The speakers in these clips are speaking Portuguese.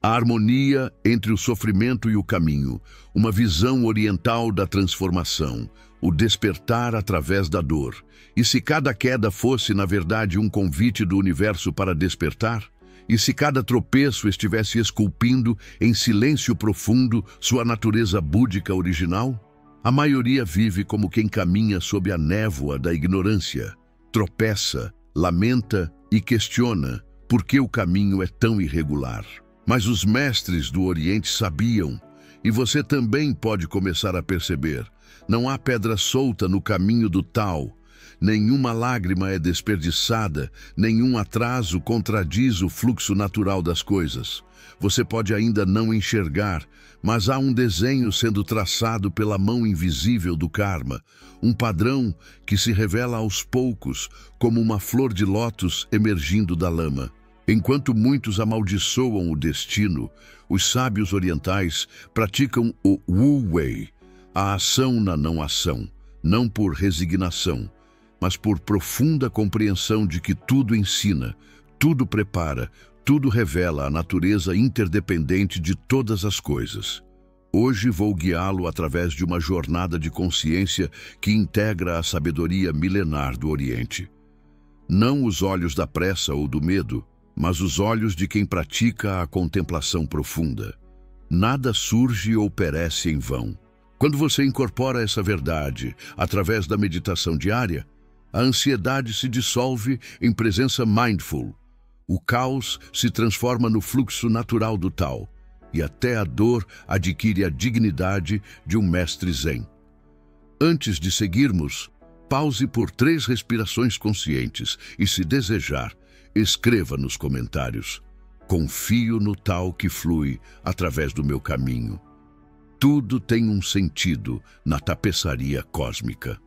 A harmonia entre o sofrimento e o caminho, uma visão oriental da transformação, o despertar através da dor. E se cada queda fosse, na verdade, um convite do universo para despertar? E se cada tropeço estivesse esculpindo, em silêncio profundo, sua natureza búdica original? A maioria vive como quem caminha sob a névoa da ignorância. Tropeça, lamenta e questiona por que o caminho é tão irregular. Mas os mestres do Oriente sabiam, e você também pode começar a perceber, não há pedra solta no caminho do Tao, nenhuma lágrima é desperdiçada, nenhum atraso contradiz o fluxo natural das coisas. Você pode ainda não enxergar, mas há um desenho sendo traçado pela mão invisível do karma, um padrão que se revela aos poucos, como uma flor de lótus emergindo da lama. Enquanto muitos amaldiçoam o destino, os sábios orientais praticam o Wu Wei, a ação na não ação, não por resignação, mas por profunda compreensão de que tudo ensina, tudo prepara, tudo revela a natureza interdependente de todas as coisas. Hoje vou guiá-lo através de uma jornada de consciência que integra a sabedoria milenar do Oriente. Não os olhos da pressa ou do medo, mas os olhos de quem pratica a contemplação profunda. Nada surge ou perece em vão. Quando você incorpora essa verdade através da meditação diária, a ansiedade se dissolve em presença mindful. O caos se transforma no fluxo natural do Tao, e até a dor adquire a dignidade de um mestre zen. Antes de seguirmos, pause por 3 respirações conscientes e, se desejar, escreva nos comentários: confio no Tao que flui através do meu caminho. Tudo tem um sentido na tapeçaria cósmica.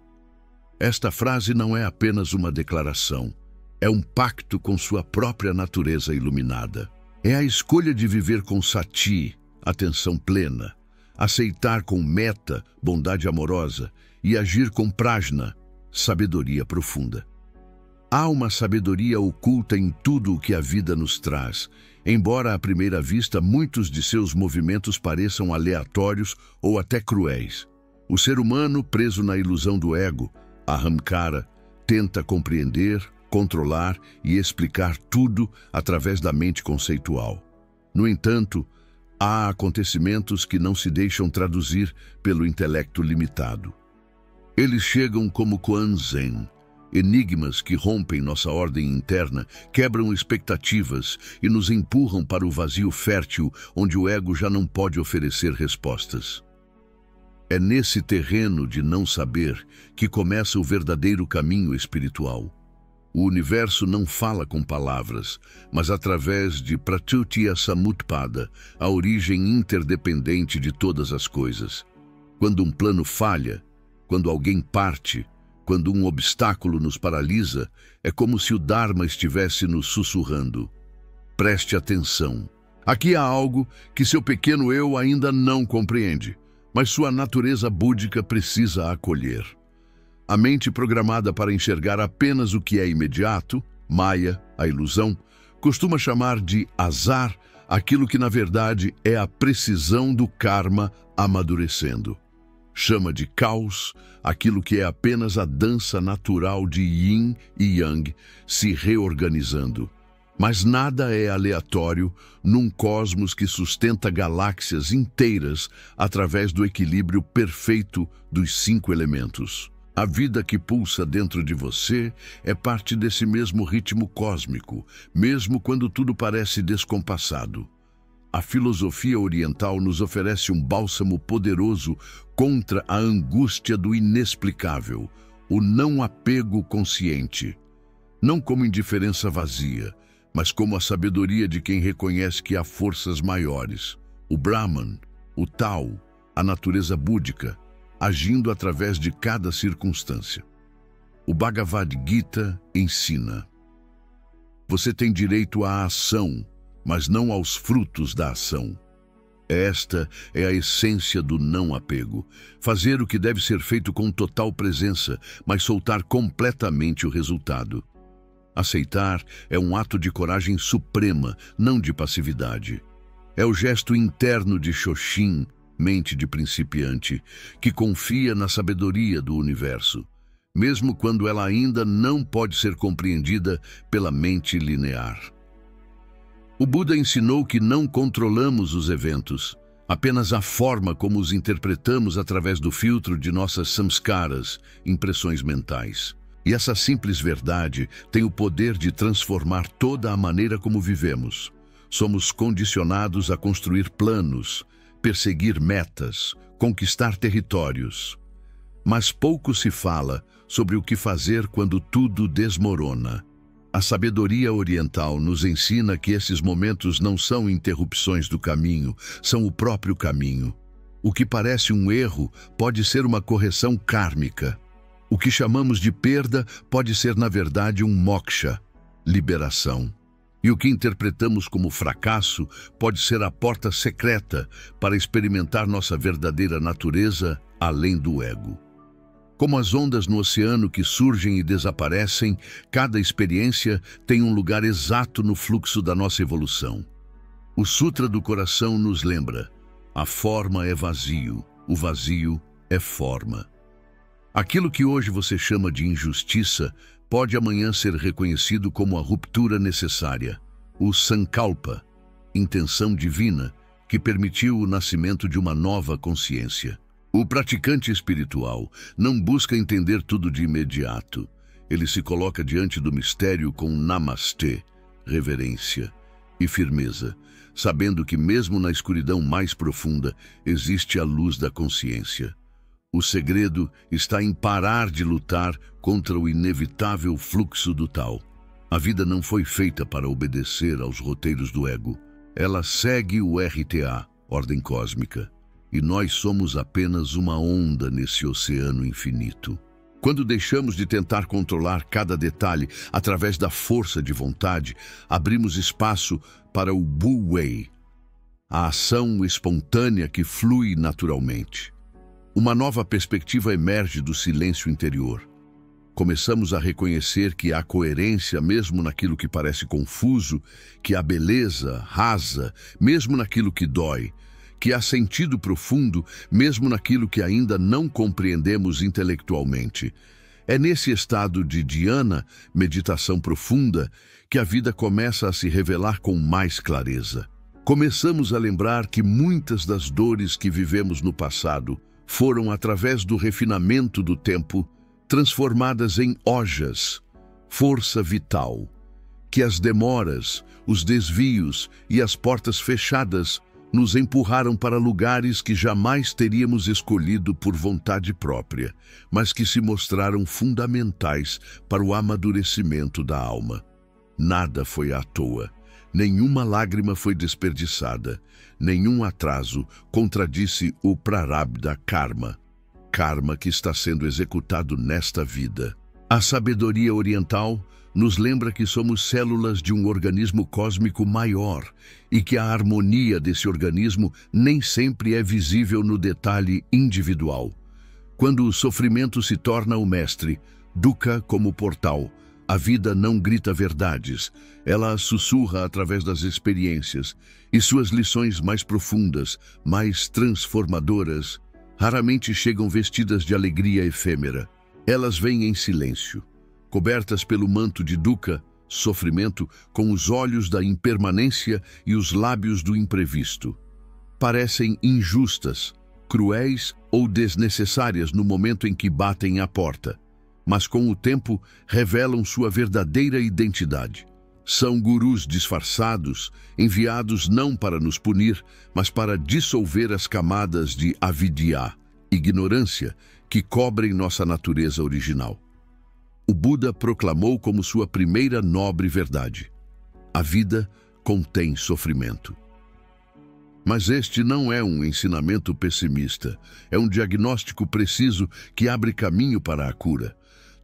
Esta frase não é apenas uma declaração, é um pacto com sua própria natureza iluminada. É a escolha de viver com sati, atenção plena, aceitar com metta, bondade amorosa, e agir com prajna, sabedoria profunda. Há uma sabedoria oculta em tudo o que a vida nos traz, embora à primeira vista muitos de seus movimentos pareçam aleatórios ou até cruéis. O ser humano, preso na ilusão do ego, ahamkara, tenta compreender, controlar e explicar tudo através da mente conceitual. No entanto, há acontecimentos que não se deixam traduzir pelo intelecto limitado. Eles chegam como Kuan Zen, enigmas que rompem nossa ordem interna, quebram expectativas e nos empurram para o vazio fértil onde o ego já não pode oferecer respostas. É nesse terreno de não saber que começa o verdadeiro caminho espiritual. O universo não fala com palavras, mas através de Pratyutya Samutpada, a origem interdependente de todas as coisas. Quando um plano falha, quando alguém parte, quando um obstáculo nos paralisa, é como se o Dharma estivesse nos sussurrando: preste atenção. Aqui há algo que seu pequeno eu ainda não compreende, mas sua natureza búdica precisa acolher. A mente programada para enxergar apenas o que é imediato, Maya, a ilusão, costuma chamar de azar aquilo que na verdade é a precisão do karma amadurecendo. Chama de caos aquilo que é apenas a dança natural de yin e yang se reorganizando. Mas nada é aleatório num cosmos que sustenta galáxias inteiras através do equilíbrio perfeito dos 5 elementos. A vida que pulsa dentro de você é parte desse mesmo ritmo cósmico, mesmo quando tudo parece descompassado. A filosofia oriental nos oferece um bálsamo poderoso contra a angústia do inexplicável, o não apego consciente. Não como indiferença vazia, mas como a sabedoria de quem reconhece que há forças maiores, o Brahman, o Tao, a natureza búdica, agindo através de cada circunstância. O Bhagavad Gita ensina: você tem direito à ação, mas não aos frutos da ação. Esta é a essência do não apego. Fazer o que deve ser feito com total presença, mas soltar completamente o resultado. Aceitar é um ato de coragem suprema, não de passividade. É o gesto interno de Shoshin, mente de principiante, que confia na sabedoria do universo, mesmo quando ela ainda não pode ser compreendida pela mente linear. O Buda ensinou que não controlamos os eventos, apenas a forma como os interpretamos através do filtro de nossas samskaras, impressões mentais. E essa simples verdade tem o poder de transformar toda a maneira como vivemos. Somos condicionados a construir planos, perseguir metas, conquistar territórios. Mas pouco se fala sobre o que fazer quando tudo desmorona. A sabedoria oriental nos ensina que esses momentos não são interrupções do caminho, são o próprio caminho. O que parece um erro pode ser uma correção kármica. O que chamamos de perda pode ser, na verdade, um moksha, liberação. E o que interpretamos como fracasso pode ser a porta secreta para experimentar nossa verdadeira natureza além do ego. Como as ondas no oceano que surgem e desaparecem, cada experiência tem um lugar exato no fluxo da nossa evolução. O Sutra do Coração nos lembra: a forma é vazio, o vazio é forma. Aquilo que hoje você chama de injustiça pode amanhã ser reconhecido como a ruptura necessária, o Sankalpa, intenção divina, que permitiu o nascimento de uma nova consciência. O praticante espiritual não busca entender tudo de imediato. Ele se coloca diante do mistério com namastê, reverência e firmeza, sabendo que mesmo na escuridão mais profunda existe a luz da consciência. O segredo está em parar de lutar contra o inevitável fluxo do tal. A vida não foi feita para obedecer aos roteiros do ego. Ela segue o RTA, ordem cósmica. E nós somos apenas uma onda nesse oceano infinito. Quando deixamos de tentar controlar cada detalhe através da força de vontade, abrimos espaço para o Wu Wei, a ação espontânea que flui naturalmente. Uma nova perspectiva emerge do silêncio interior. Começamos a reconhecer que há coerência mesmo naquilo que parece confuso, que há beleza rasa mesmo naquilo que dói, que há sentido profundo mesmo naquilo que ainda não compreendemos intelectualmente. É nesse estado de dhyana, meditação profunda, que a vida começa a se revelar com mais clareza. Começamos a lembrar que muitas das dores que vivemos no passado foram, através do refinamento do tempo, transformadas em ojas, força vital, que as demoras, os desvios e as portas fechadas nos empurraram para lugares que jamais teríamos escolhido por vontade própria, mas que se mostraram fundamentais para o amadurecimento da alma. Nada foi à toa, nenhuma lágrima foi desperdiçada, nenhum atraso contradisse o prarabdha karma, karma que está sendo executado nesta vida. A sabedoria oriental nos lembra que somos células de um organismo cósmico maior e que a harmonia desse organismo nem sempre é visível no detalhe individual. Quando o sofrimento se torna o mestre, dukkha como portal, a vida não grita verdades, ela as sussurra através das experiências, e suas lições mais profundas, mais transformadoras, raramente chegam vestidas de alegria efêmera. Elas vêm em silêncio, cobertas pelo manto de dukkha, sofrimento, com os olhos da impermanência e os lábios do imprevisto. Parecem injustas, cruéis ou desnecessárias no momento em que batem à porta, mas com o tempo revelam sua verdadeira identidade. São gurus disfarçados, enviados não para nos punir, mas para dissolver as camadas de avidya, ignorância, que cobrem nossa natureza original. O Buda proclamou como sua primeira nobre verdade: a vida contém sofrimento. Mas este não é um ensinamento pessimista, é um diagnóstico preciso que abre caminho para a cura.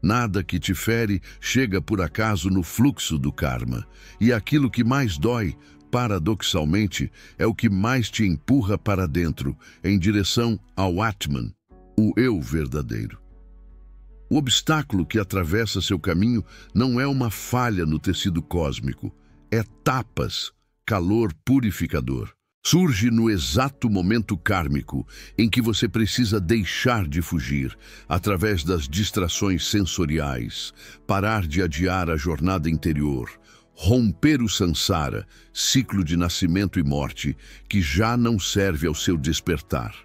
Nada que te fere chega por acaso no fluxo do karma, e aquilo que mais dói, paradoxalmente, é o que mais te empurra para dentro, em direção ao Atman, o eu verdadeiro. O obstáculo que atravessa seu caminho não é uma falha no tecido cósmico, é tapas, calor purificador. Surge no exato momento kármico em que você precisa deixar de fugir através das distrações sensoriais, parar de adiar a jornada interior, romper o samsara, ciclo de nascimento e morte, que já não serve ao seu despertar.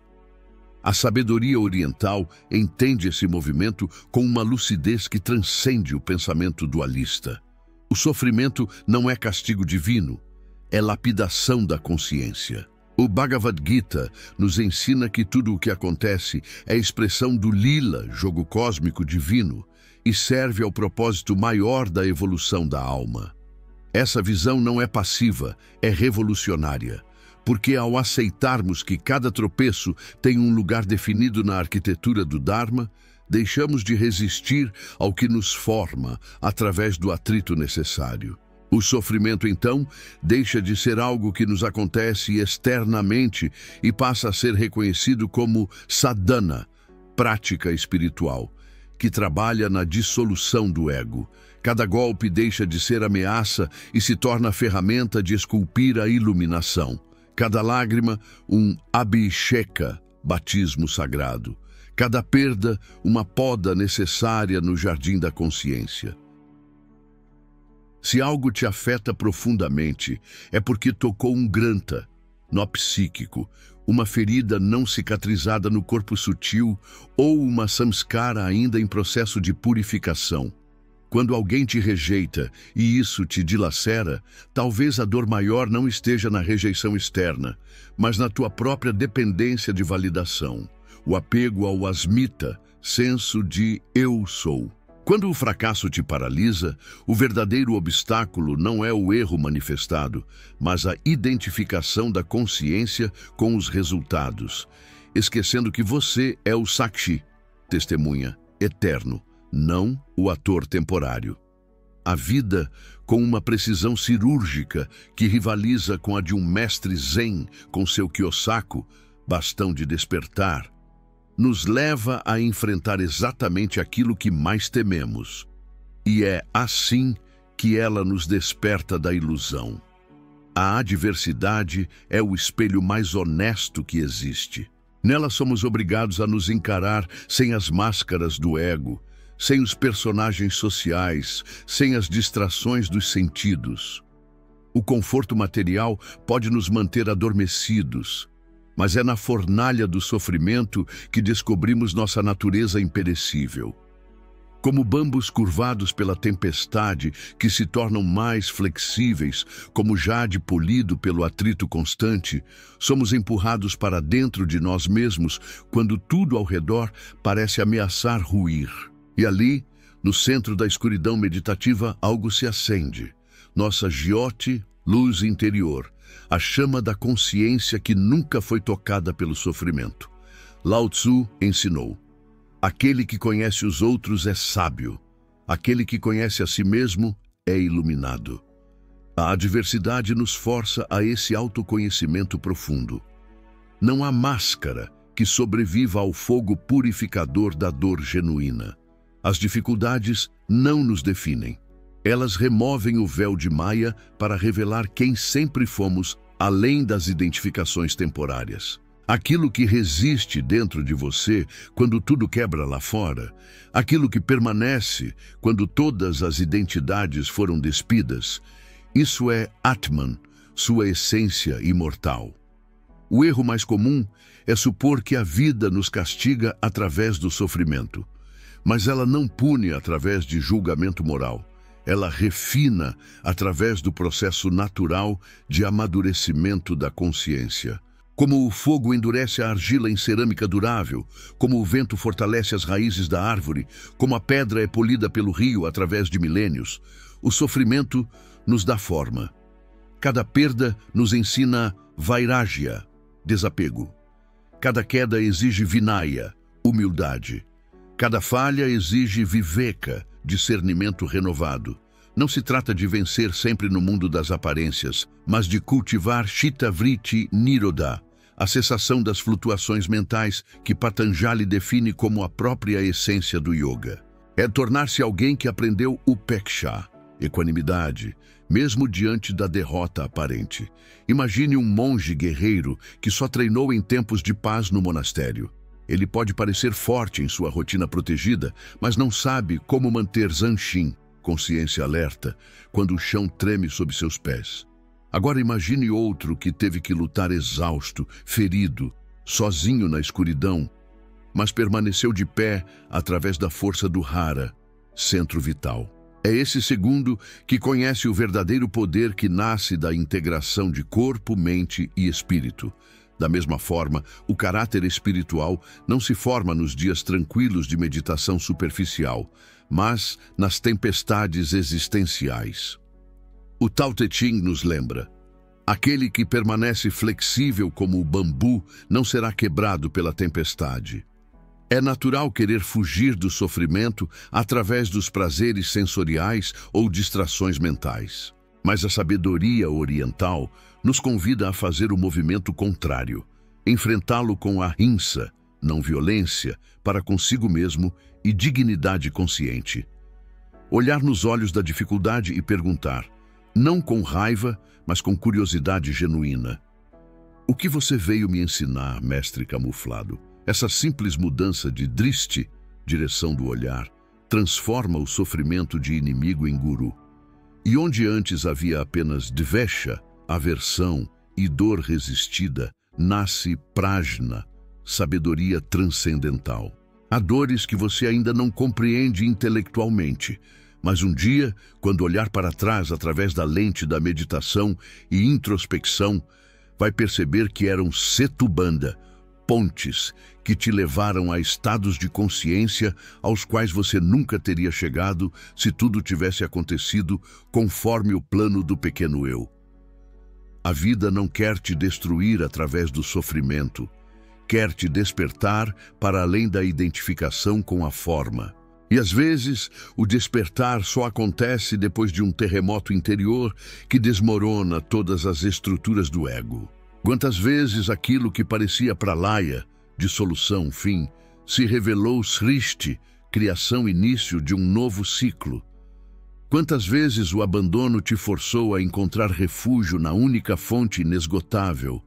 A sabedoria oriental entende esse movimento com uma lucidez que transcende o pensamento dualista. O sofrimento não é castigo divino, é lapidação da consciência. O Bhagavad Gita nos ensina que tudo o que acontece é expressão do Lila, jogo cósmico divino, e serve ao propósito maior da evolução da alma. Essa visão não é passiva, é revolucionária, porque ao aceitarmos que cada tropeço tem um lugar definido na arquitetura do Dharma, deixamos de resistir ao que nos forma através do atrito necessário. O sofrimento, então, deixa de ser algo que nos acontece externamente e passa a ser reconhecido como sadhana, prática espiritual, que trabalha na dissolução do ego. Cada golpe deixa de ser ameaça e se torna ferramenta de esculpir a iluminação. Cada lágrima, um abhisheka, batismo sagrado. Cada perda, uma poda necessária no jardim da consciência. Se algo te afeta profundamente, é porque tocou um granta, nó psíquico, uma ferida não cicatrizada no corpo sutil ou uma samskara ainda em processo de purificação. Quando alguém te rejeita e isso te dilacera, talvez a dor maior não esteja na rejeição externa, mas na tua própria dependência de validação, o apego ao asmita, senso de eu sou. Quando o fracasso te paralisa, o verdadeiro obstáculo não é o erro manifestado, mas a identificação da consciência com os resultados, esquecendo que você é o Sakshi, testemunha, eterno, não o ator temporário. A vida, com uma precisão cirúrgica que rivaliza com a de um mestre zen com seu kyosaku, bastão de despertar, nos leva a enfrentar exatamente aquilo que mais tememos. E é assim que ela nos desperta da ilusão. A adversidade é o espelho mais honesto que existe. Nela somos obrigados a nos encarar sem as máscaras do ego, sem os personagens sociais, sem as distrações dos sentidos. O conforto material pode nos manter adormecidos, mas é na fornalha do sofrimento que descobrimos nossa natureza imperecível. Como bambus curvados pela tempestade, que se tornam mais flexíveis, como jade polido pelo atrito constante, somos empurrados para dentro de nós mesmos quando tudo ao redor parece ameaçar ruir. E ali, no centro da escuridão meditativa, algo se acende. Nossa jyoti, luz interior, a chama da consciência que nunca foi tocada pelo sofrimento. Lao Tzu ensinou: aquele que conhece os outros é sábio, aquele que conhece a si mesmo é iluminado. A adversidade nos força a esse autoconhecimento profundo. Não há máscara que sobreviva ao fogo purificador da dor genuína. As dificuldades não nos definem. Elas removem o véu de Maya para revelar quem sempre fomos, além das identificações temporárias. Aquilo que resiste dentro de você quando tudo quebra lá fora, aquilo que permanece quando todas as identidades foram despidas, isso é Atman, sua essência imortal. O erro mais comum é supor que a vida nos castiga através do sofrimento, mas ela não pune através de julgamento moral. Ela refina através do processo natural de amadurecimento da consciência. Como o fogo endurece a argila em cerâmica durável, como o vento fortalece as raízes da árvore, como a pedra é polida pelo rio através de milênios, o sofrimento nos dá forma. Cada perda nos ensina vairagya, desapego. Cada queda exige vinaya, humildade. Cada falha exige viveka, discernimento renovado. Não se trata de vencer sempre no mundo das aparências, mas de cultivar Chitta-vritti Nirodha, a cessação das flutuações mentais que Patanjali define como a própria essência do yoga. É tornar-se alguém que aprendeu Upeksha, equanimidade, mesmo diante da derrota aparente. Imagine um monge guerreiro que só treinou em tempos de paz no monastério. Ele pode parecer forte em sua rotina protegida, mas não sabe como manter zanshin, consciência alerta, quando o chão treme sob seus pés. Agora imagine outro que teve que lutar exausto, ferido, sozinho na escuridão, mas permaneceu de pé através da força do Hara, centro vital. É esse segundo que conhece o verdadeiro poder que nasce da integração de corpo, mente e espírito. Da mesma forma, o caráter espiritual não se forma nos dias tranquilos de meditação superficial, mas nas tempestades existenciais. O Tao Te Ching nos lembra: aquele que permanece flexível como o bambu não será quebrado pela tempestade. É natural querer fugir do sofrimento através dos prazeres sensoriais ou distrações mentais. Mas a sabedoria oriental nos convida a fazer o movimento contrário, enfrentá-lo com ahimsa, não violência, para consigo mesmo e dignidade consciente. Olhar nos olhos da dificuldade e perguntar, não com raiva, mas com curiosidade genuína: o que você veio me ensinar, mestre camuflado? Essa simples mudança de drishti, direção do olhar, transforma o sofrimento de inimigo em guru. E onde antes havia apenas dvesha, aversão e dor resistida, nasce prajna, sabedoria transcendental. Há dores que você ainda não compreende intelectualmente, mas um dia, quando olhar para trás através da lente da meditação e introspecção, vai perceber que eram setubandha, pontes que te levaram a estados de consciência aos quais você nunca teria chegado se tudo tivesse acontecido conforme o plano do pequeno eu. A vida não quer te destruir através do sofrimento, quer te despertar para além da identificação com a forma. E às vezes, o despertar só acontece depois de um terremoto interior que desmorona todas as estruturas do ego. Quantas vezes aquilo que parecia pralaya, dissolução, fim, se revelou srishti, criação, início de um novo ciclo. Quantas vezes o abandono te forçou a encontrar refúgio na única fonte inesgotável,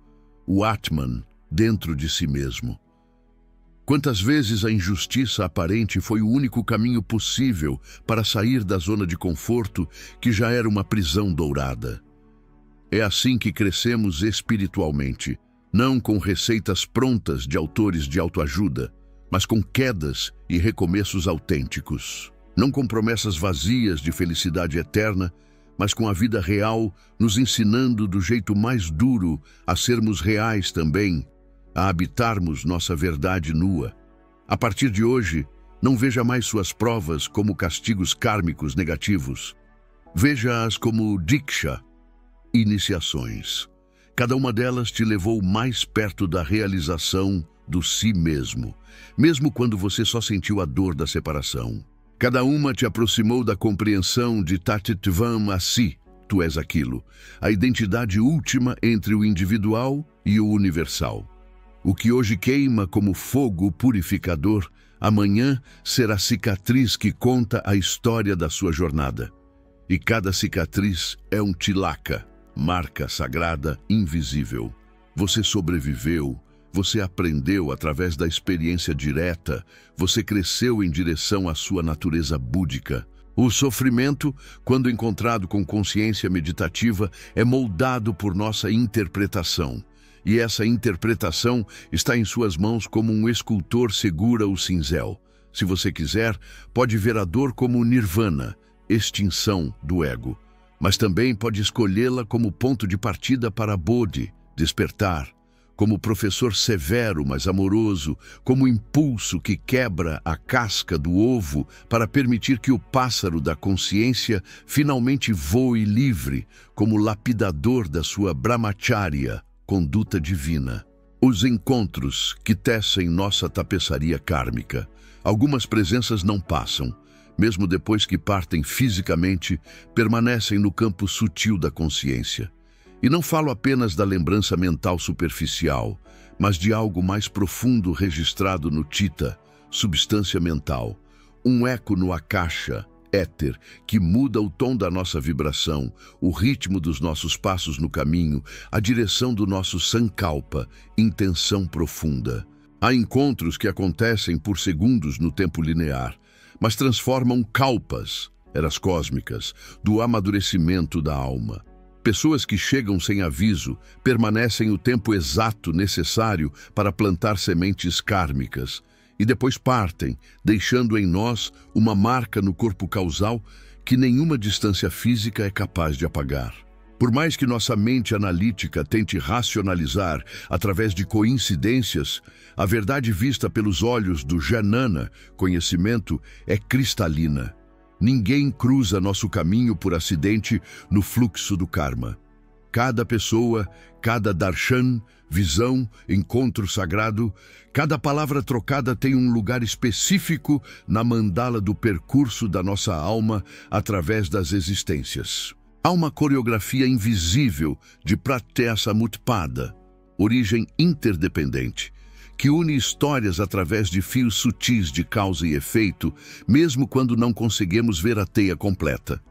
o Atman, dentro de si mesmo. Quantas vezes a injustiça aparente foi o único caminho possível para sair da zona de conforto que já era uma prisão dourada. É assim que crescemos espiritualmente, não com receitas prontas de autores de autoajuda, mas com quedas e recomeços autênticos. Não com promessas vazias de felicidade eterna, mas com a vida real nos ensinando do jeito mais duro a sermos reais também, a habitarmos nossa verdade nua. A partir de hoje, não veja mais suas provas como castigos kármicos negativos. Veja-as como diksha, iniciações. Cada uma delas te levou mais perto da realização do si mesmo, mesmo quando você só sentiu a dor da separação. Cada uma te aproximou da compreensão de Tatitvam Asi, tu és aquilo, a identidade última entre o individual e o universal. O que hoje queima como fogo purificador, amanhã será cicatriz que conta a história da sua jornada. E cada cicatriz é um tilaka, marca sagrada invisível. Você sobreviveu, você aprendeu através da experiência direta, você cresceu em direção à sua natureza búdica. O sofrimento, quando encontrado com consciência meditativa, é moldado por nossa interpretação. E essa interpretação está em suas mãos como um escultor segura o cinzel. Se você quiser, pode ver a dor como nirvana, extinção do ego. Mas também pode escolhê-la como ponto de partida para Bodhi, despertar, como professor severo, mas amoroso, como impulso que quebra a casca do ovo para permitir que o pássaro da consciência finalmente voe livre, como lapidador da sua brahmacharya, conduta divina. Os encontros que tecem nossa tapeçaria kármica. Algumas presenças não passam, mesmo depois que partem fisicamente, permanecem no campo sutil da consciência. E não falo apenas da lembrança mental superficial, mas de algo mais profundo registrado no Chitta, substância mental, um eco no Akasha, éter que muda o tom da nossa vibração, o ritmo dos nossos passos no caminho, a direção do nosso sankalpa, intenção profunda. Há encontros que acontecem por segundos no tempo linear, mas transformam kalpas, eras cósmicas, do amadurecimento da alma. Pessoas que chegam sem aviso permanecem o tempo exato necessário para plantar sementes kármicas e depois partem, deixando em nós uma marca no corpo causal que nenhuma distância física é capaz de apagar. Por mais que nossa mente analítica tente racionalizar através de coincidências, a verdade vista pelos olhos do Jnana, conhecimento, é cristalina. Ninguém cruza nosso caminho por acidente no fluxo do karma. Cada pessoa, cada darshan, visão, encontro sagrado, cada palavra trocada tem um lugar específico na mandala do percurso da nossa alma através das existências. Há uma coreografia invisível de Pratyaya-Samutpada, origem interdependente, que une histórias através de fios sutis de causa e efeito, mesmo quando não conseguimos ver a teia completa.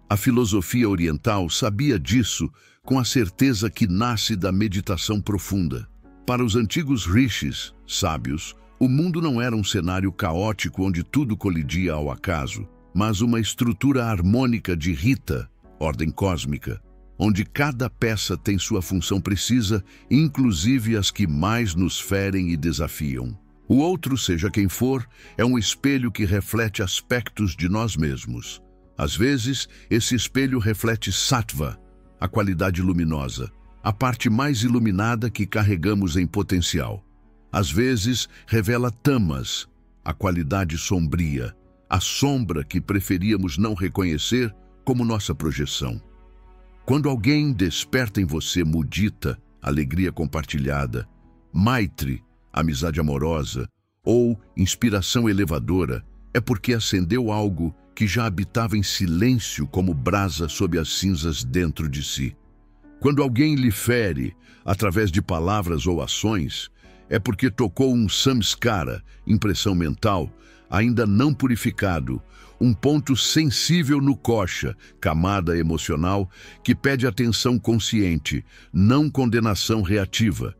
A filosofia oriental sabia disso com a certeza que nasce da meditação profunda. Para os antigos rishis, sábios, o mundo não era um cenário caótico onde tudo colidia ao acaso, mas uma estrutura harmônica de Rita, ordem cósmica, onde cada peça tem sua função precisa, inclusive as que mais nos ferem e desafiam. O outro, seja quem for, é um espelho que reflete aspectos de nós mesmos. Às vezes, esse espelho reflete sattva, a qualidade luminosa, a parte mais iluminada que carregamos em potencial. Às vezes, revela tamas, a qualidade sombria, a sombra que preferíamos não reconhecer como nossa projeção. Quando alguém desperta em você mudita, alegria compartilhada, maitri, amizade amorosa, ou inspiração elevadora, é porque acendeu algo que já habitava em silêncio como brasa sob as cinzas dentro de si. Quando alguém lhe fere, através de palavras ou ações, é porque tocou um samskara, impressão mental, ainda não purificado, um ponto sensível no kosha, camada emocional, que pede atenção consciente, não condenação reativa.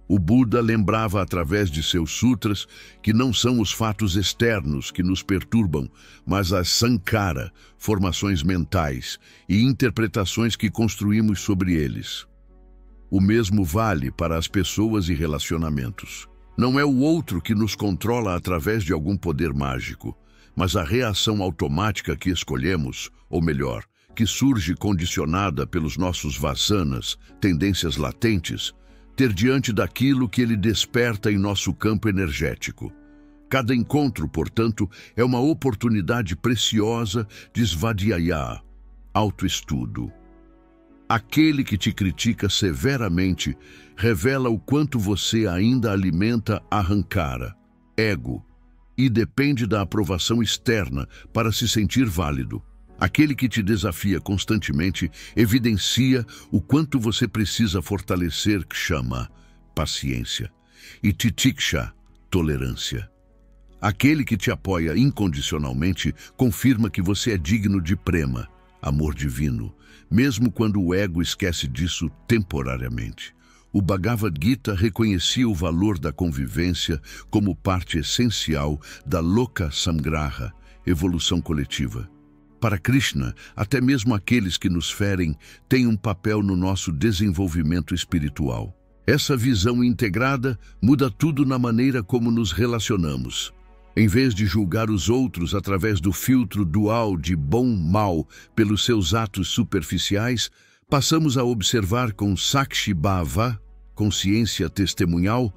O Buda lembrava através de seus sutras que não são os fatos externos que nos perturbam, mas as sankhara, formações mentais e interpretações que construímos sobre eles. O mesmo vale para as pessoas e relacionamentos. Não é o outro que nos controla através de algum poder mágico, mas a reação automática que escolhemos, ou melhor, que surge condicionada pelos nossos vasanas, tendências latentes, ter diante daquilo que ele desperta em nosso campo energético. Cada encontro, portanto, é uma oportunidade preciosa de svadhyaya, autoestudo. Aquele que te critica severamente revela o quanto você ainda alimenta ahankara, ego, e depende da aprovação externa para se sentir válido. Aquele que te desafia constantemente evidencia o quanto você precisa fortalecer kshama, paciência, e titiksha, tolerância. Aquele que te apoia incondicionalmente confirma que você é digno de prema, amor divino, mesmo quando o ego esquece disso temporariamente. O Bhagavad Gita reconhecia o valor da convivência como parte essencial da Loka Samgraha, evolução coletiva. Para Krishna, até mesmo aqueles que nos ferem têm um papel no nosso desenvolvimento espiritual. Essa visão integrada muda tudo na maneira como nos relacionamos. Em vez de julgar os outros através do filtro dual de bom-mal pelos seus atos superficiais, passamos a observar com Sakshi Bhava, consciência testemunhal,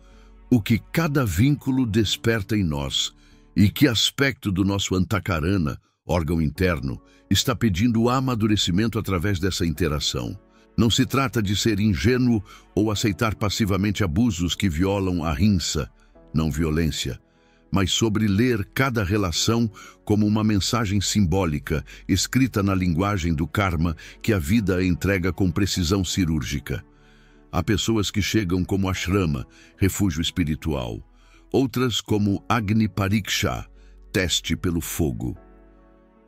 o que cada vínculo desperta em nós e que aspecto do nosso antakarana, órgão interno, está pedindo amadurecimento através dessa interação. Não se trata de ser ingênuo ou aceitar passivamente abusos que violam a ahimsa, não violência, mas sobre ler cada relação como uma mensagem simbólica, escrita na linguagem do karma que a vida entrega com precisão cirúrgica. Há pessoas que chegam como ashrama, refúgio espiritual, outras como Agni Pariksha, teste pelo fogo.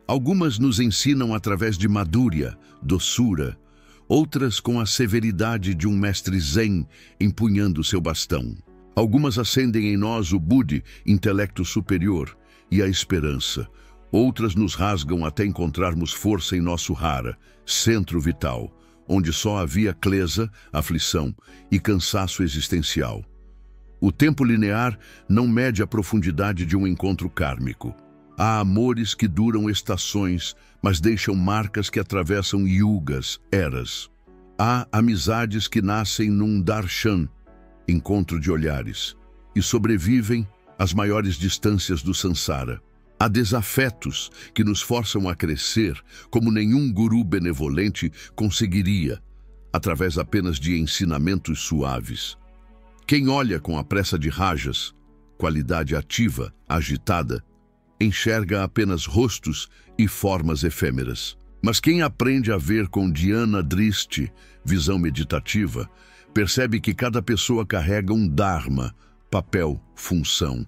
Algumas nos ensinam através de madúria, doçura, outras com a severidade de um mestre zen empunhando seu bastão. Algumas acendem em nós o Budi, intelecto superior, e a esperança. Outras nos rasgam até encontrarmos força em nosso Hara, centro vital, onde só havia klesa, aflição e cansaço existencial. O tempo linear não mede a profundidade de um encontro kármico. Há amores que duram estações, mas deixam marcas que atravessam yugas, eras. Há amizades que nascem num darshan, encontro de olhares, e sobrevivem às maiores distâncias do sansara. Há desafetos que nos forçam a crescer como nenhum guru benevolente conseguiria, através apenas de ensinamentos suaves. Quem olha com a pressa de rajas, qualidade ativa, agitada, enxerga apenas rostos e formas efêmeras. Mas quem aprende a ver com dhyana drishti, visão meditativa, percebe que cada pessoa carrega um dharma, papel, função,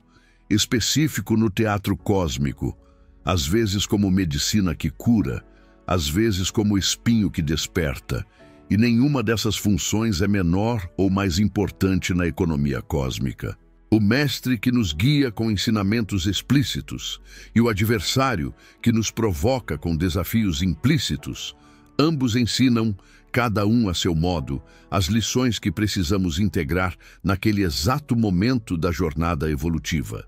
específico no teatro cósmico, às vezes como medicina que cura, às vezes como espinho que desperta, e nenhuma dessas funções é menor ou mais importante na economia cósmica. O mestre que nos guia com ensinamentos explícitos e o adversário que nos provoca com desafios implícitos, ambos ensinam, cada um a seu modo, as lições que precisamos integrar naquele exato momento da jornada evolutiva.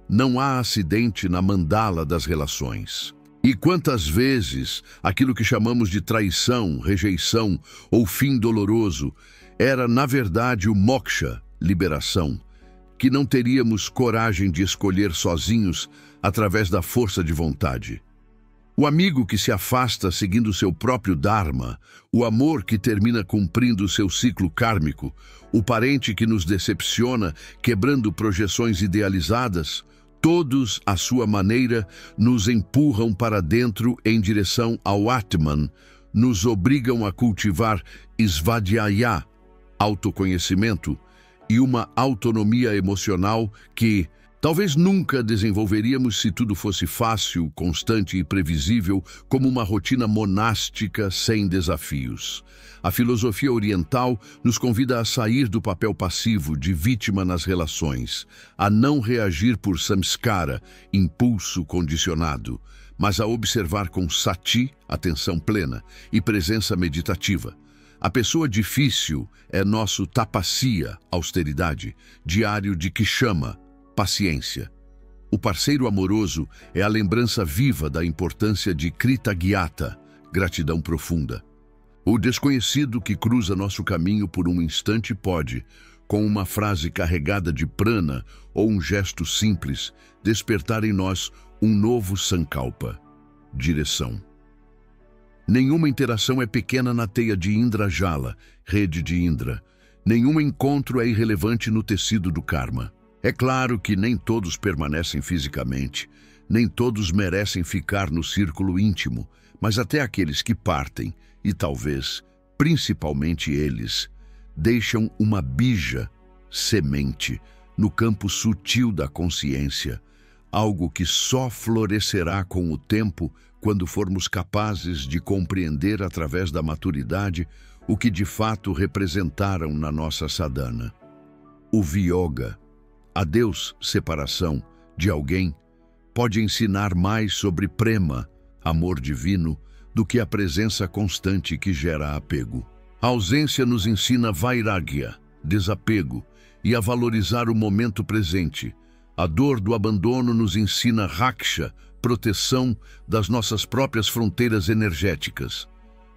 Não há acidente na mandala das relações. E quantas vezes aquilo que chamamos de traição, rejeição ou fim doloroso era, na verdade, o moksha, liberação, que não teríamos coragem de escolher sozinhos através da força de vontade. O amigo que se afasta seguindo seu próprio dharma, o amor que termina cumprindo seu ciclo kármico, o parente que nos decepciona quebrando projeções idealizadas, todos, à sua maneira, nos empurram para dentro em direção ao Atman, nos obrigam a cultivar svadhyaya, autoconhecimento, e uma autonomia emocional que talvez nunca desenvolveríamos se tudo fosse fácil, constante e previsível, como uma rotina monástica sem desafios. A filosofia oriental nos convida a sair do papel passivo de vítima nas relações, a não reagir por samskara, impulso condicionado, mas a observar com sati, atenção plena, e presença meditativa. A pessoa difícil é nosso tapasya, austeridade, diário de Kshama, paciência. O parceiro amoroso é a lembrança viva da importância de Kritagyata, gratidão profunda. O desconhecido que cruza nosso caminho por um instante pode, com uma frase carregada de prana ou um gesto simples, despertar em nós um novo sankalpa, direção. Nenhuma interação é pequena na teia de Indrajala, rede de Indra. Nenhum encontro é irrelevante no tecido do karma. É claro que nem todos permanecem fisicamente, nem todos merecem ficar no círculo íntimo, mas até aqueles que partem, e talvez, principalmente eles, deixam uma bija, semente, no campo sutil da consciência, algo que só florescerá com o tempo quando formos capazes de compreender através da maturidade o que de fato representaram na nossa sadhana. O viyoga, a Deus separação, de alguém, pode ensinar mais sobre prema, amor divino, do que a presença constante que gera apego. A ausência nos ensina vairagya, desapego, e a valorizar o momento presente. A dor do abandono nos ensina raksha, proteção das nossas próprias fronteiras energéticas.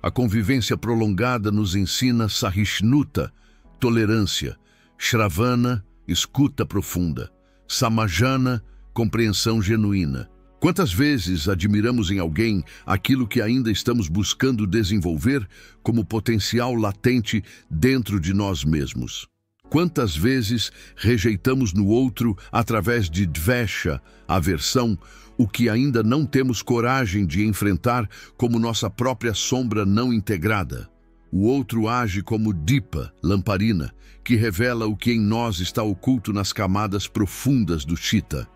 A convivência prolongada nos ensina sahishnuta, tolerância, shravana, escuta profunda, samajana, compreensão genuína. Quantas vezes admiramos em alguém aquilo que ainda estamos buscando desenvolver como potencial latente dentro de nós mesmos? Quantas vezes rejeitamos no outro, através de dvesha, aversão, o que ainda não temos coragem de enfrentar como nossa própria sombra não integrada? O outro age como dipa, lamparina, que revela o que em nós está oculto nas camadas profundas do chitta.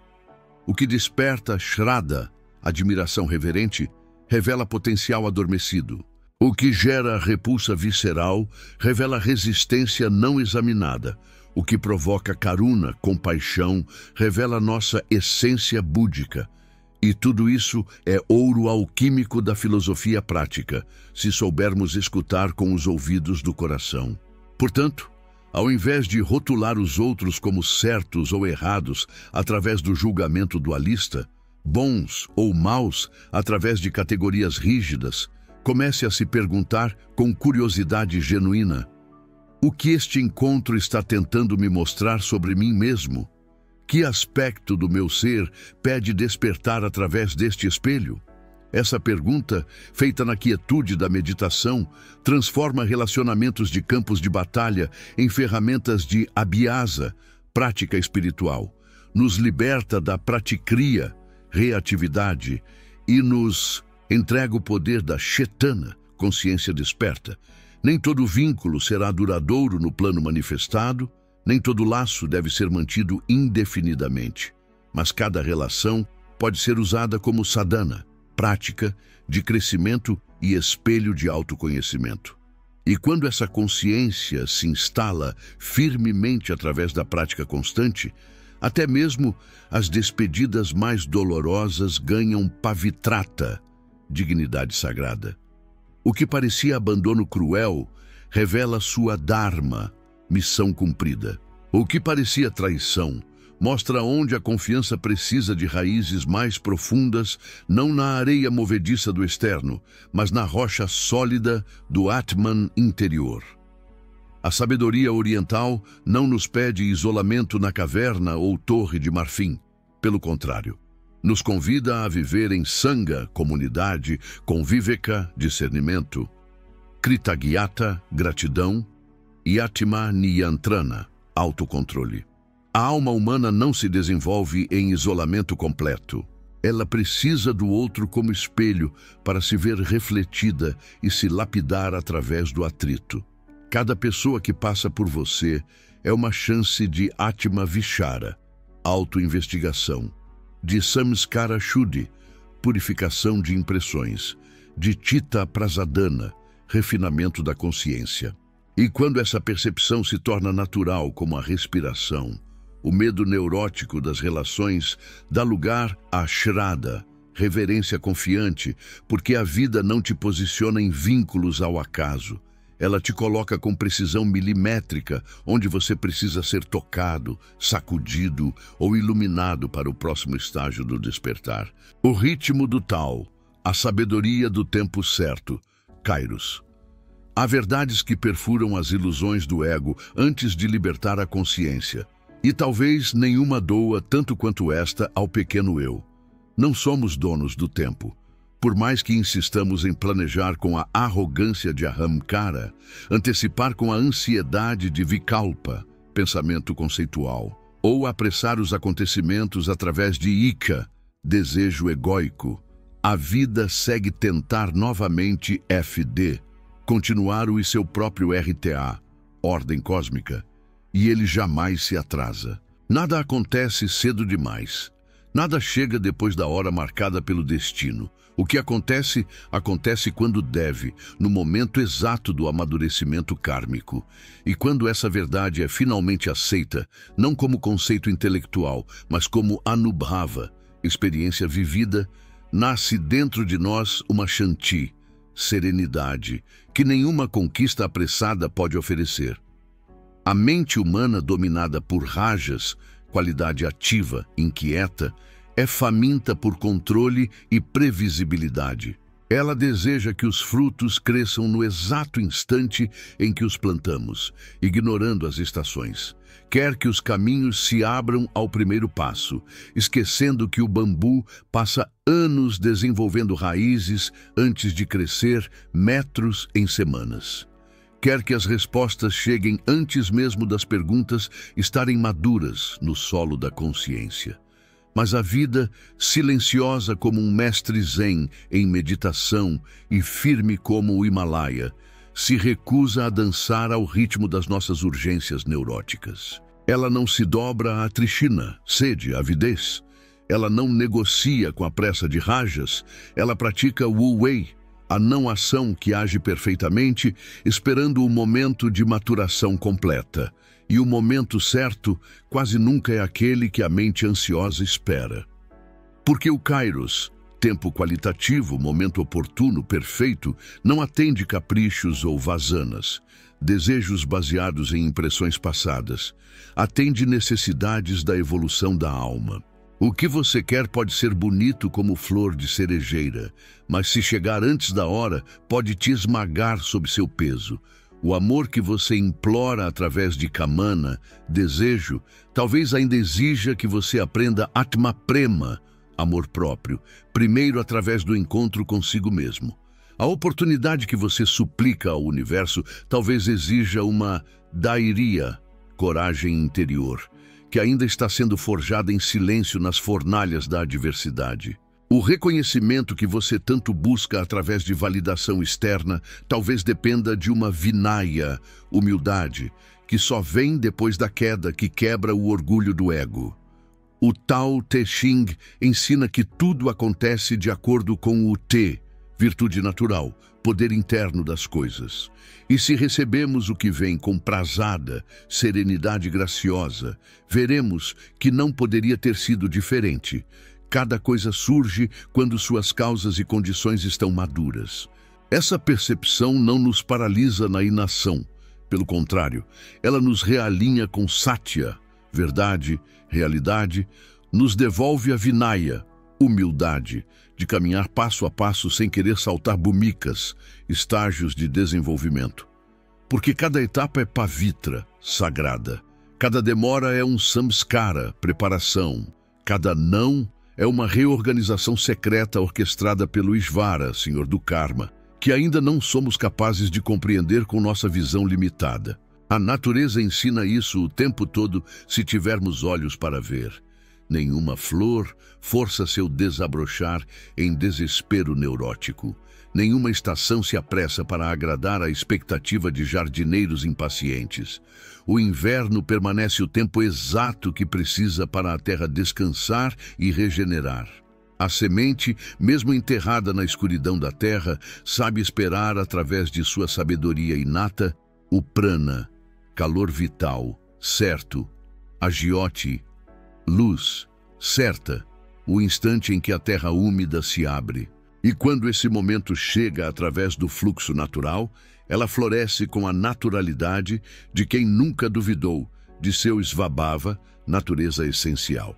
O que desperta shraddha, admiração reverente, revela potencial adormecido. O que gera repulsa visceral revela resistência não examinada. O que provoca karuna, compaixão, revela nossa essência búdica. E tudo isso é ouro alquímico da filosofia prática, se soubermos escutar com os ouvidos do coração. Portanto, ao invés de rotular os outros como certos ou errados através do julgamento dualista, bons ou maus através de categorias rígidas, comece a se perguntar com curiosidade genuína: o que este encontro está tentando me mostrar sobre mim mesmo? Que aspecto do meu ser pede despertar através deste espelho? Essa pergunta, feita na quietude da meditação, transforma relacionamentos de campos de batalha em ferramentas de abhyasa, prática espiritual, nos liberta da praticria, reatividade, e nos entrega o poder da chetana, consciência desperta. Nem todo vínculo será duradouro no plano manifestado, nem todo laço deve ser mantido indefinidamente, mas cada relação pode ser usada como sadhana, prática de crescimento e espelho de autoconhecimento. E quando essa consciência se instala firmemente através da prática constante, até mesmo as despedidas mais dolorosas ganham pavitrata, dignidade sagrada. O que parecia abandono cruel revela sua dharma, missão cumprida. O que parecia traição mostra onde a confiança precisa de raízes mais profundas, não na areia movediça do externo, mas na rocha sólida do Atman interior. A sabedoria oriental não nos pede isolamento na caverna ou torre de marfim. Pelo contrário, nos convida a viver em sangha, comunidade, com viveka, discernimento, kritagyata, gratidão, e atma niyantrana, autocontrole. A alma humana não se desenvolve em isolamento completo. Ela precisa do outro como espelho para se ver refletida e se lapidar através do atrito. Cada pessoa que passa por você é uma chance de Atma Vichara, autoinvestigação, de Samskara Shuddhi, purificação de impressões, de Chitta Prasadana, refinamento da consciência. E quando essa percepção se torna natural como a respiração, o medo neurótico das relações dá lugar a Shraddha, reverência confiante, porque a vida não te posiciona em vínculos ao acaso. Ela te coloca com precisão milimétrica, onde você precisa ser tocado, sacudido ou iluminado para o próximo estágio do despertar. O ritmo do Tao, a sabedoria do tempo certo, Kairos. Há verdades que perfuram as ilusões do ego antes de libertar a consciência. E talvez nenhuma doa tanto quanto esta ao pequeno eu. Não somos donos do tempo. Por mais que insistamos em planejar com a arrogância de Ahamkara, antecipar com a ansiedade de Vikalpa, pensamento conceitual, ou apressar os acontecimentos através de Ika, desejo egóico, a vida segue tentar novamente FD, continuar o seu próprio RTA, ordem cósmica, e ele jamais se atrasa. Nada acontece cedo demais. Nada chega depois da hora marcada pelo destino. O que acontece, acontece quando deve, no momento exato do amadurecimento kármico. E quando essa verdade é finalmente aceita, não como conceito intelectual, mas como anubhava, experiência vivida, nasce dentro de nós uma shanti, serenidade, que nenhuma conquista apressada pode oferecer. A mente humana dominada por rajas, qualidade ativa, inquieta, é faminta por controle e previsibilidade. Ela deseja que os frutos cresçam no exato instante em que os plantamos, ignorando as estações. Quer que os caminhos se abram ao primeiro passo, esquecendo que o bambu passa anos desenvolvendo raízes antes de crescer metros em semanas. Quer que as respostas cheguem antes mesmo das perguntas estarem maduras no solo da consciência. Mas a vida, silenciosa como um mestre zen em meditação e firme como o Himalaia, se recusa a dançar ao ritmo das nossas urgências neuróticas. Ela não se dobra à trishina, sede, avidez. Ela não negocia com a pressa de rajas, ela pratica Wu Wei, a não-ação que age perfeitamente, esperando o momento de maturação completa. E o momento certo quase nunca é aquele que a mente ansiosa espera. Porque o Kairos, tempo qualitativo, momento oportuno, perfeito, não atende caprichos ou vazanas, desejos baseados em impressões passadas. Atende necessidades da evolução da alma. O que você quer pode ser bonito como flor de cerejeira, mas se chegar antes da hora, pode te esmagar sob seu peso. O amor que você implora através de kamana, desejo, talvez ainda exija que você aprenda Atma Prema, amor próprio, primeiro através do encontro consigo mesmo. A oportunidade que você suplica ao universo talvez exija uma Dairiya, coragem interior, que ainda está sendo forjada em silêncio nas fornalhas da adversidade. O reconhecimento que você tanto busca através de validação externa talvez dependa de uma vinaya, humildade, que só vem depois da queda que quebra o orgulho do ego. O Tao Te Ching ensina que tudo acontece de acordo com o Te, virtude natural, poder interno das coisas. E se recebemos o que vem com prazada, serenidade graciosa, veremos que não poderia ter sido diferente. Cada coisa surge quando suas causas e condições estão maduras. Essa percepção não nos paralisa na inação. Pelo contrário, ela nos realinha com Satya, verdade, realidade, nos devolve a Vinaya, humildade, de caminhar passo a passo sem querer saltar bhumicas, estágios de desenvolvimento. Porque cada etapa é pavitra, sagrada. Cada demora é um samskara, preparação. Cada não é uma reorganização secreta orquestrada pelo Ishvara, Senhor do Karma, que ainda não somos capazes de compreender com nossa visão limitada. A natureza ensina isso o tempo todo se tivermos olhos para ver. Nenhuma flor força seu desabrochar em desespero neurótico. Nenhuma estação se apressa para agradar à expectativa de jardineiros impacientes. O inverno permanece o tempo exato que precisa para a terra descansar e regenerar. A semente, mesmo enterrada na escuridão da terra, sabe esperar através de sua sabedoria inata o prana, calor vital, certo, agiote, luz, certa, o instante em que a terra úmida se abre. E quando esse momento chega através do fluxo natural, ela floresce com a naturalidade de quem nunca duvidou de seu svabhava, natureza essencial.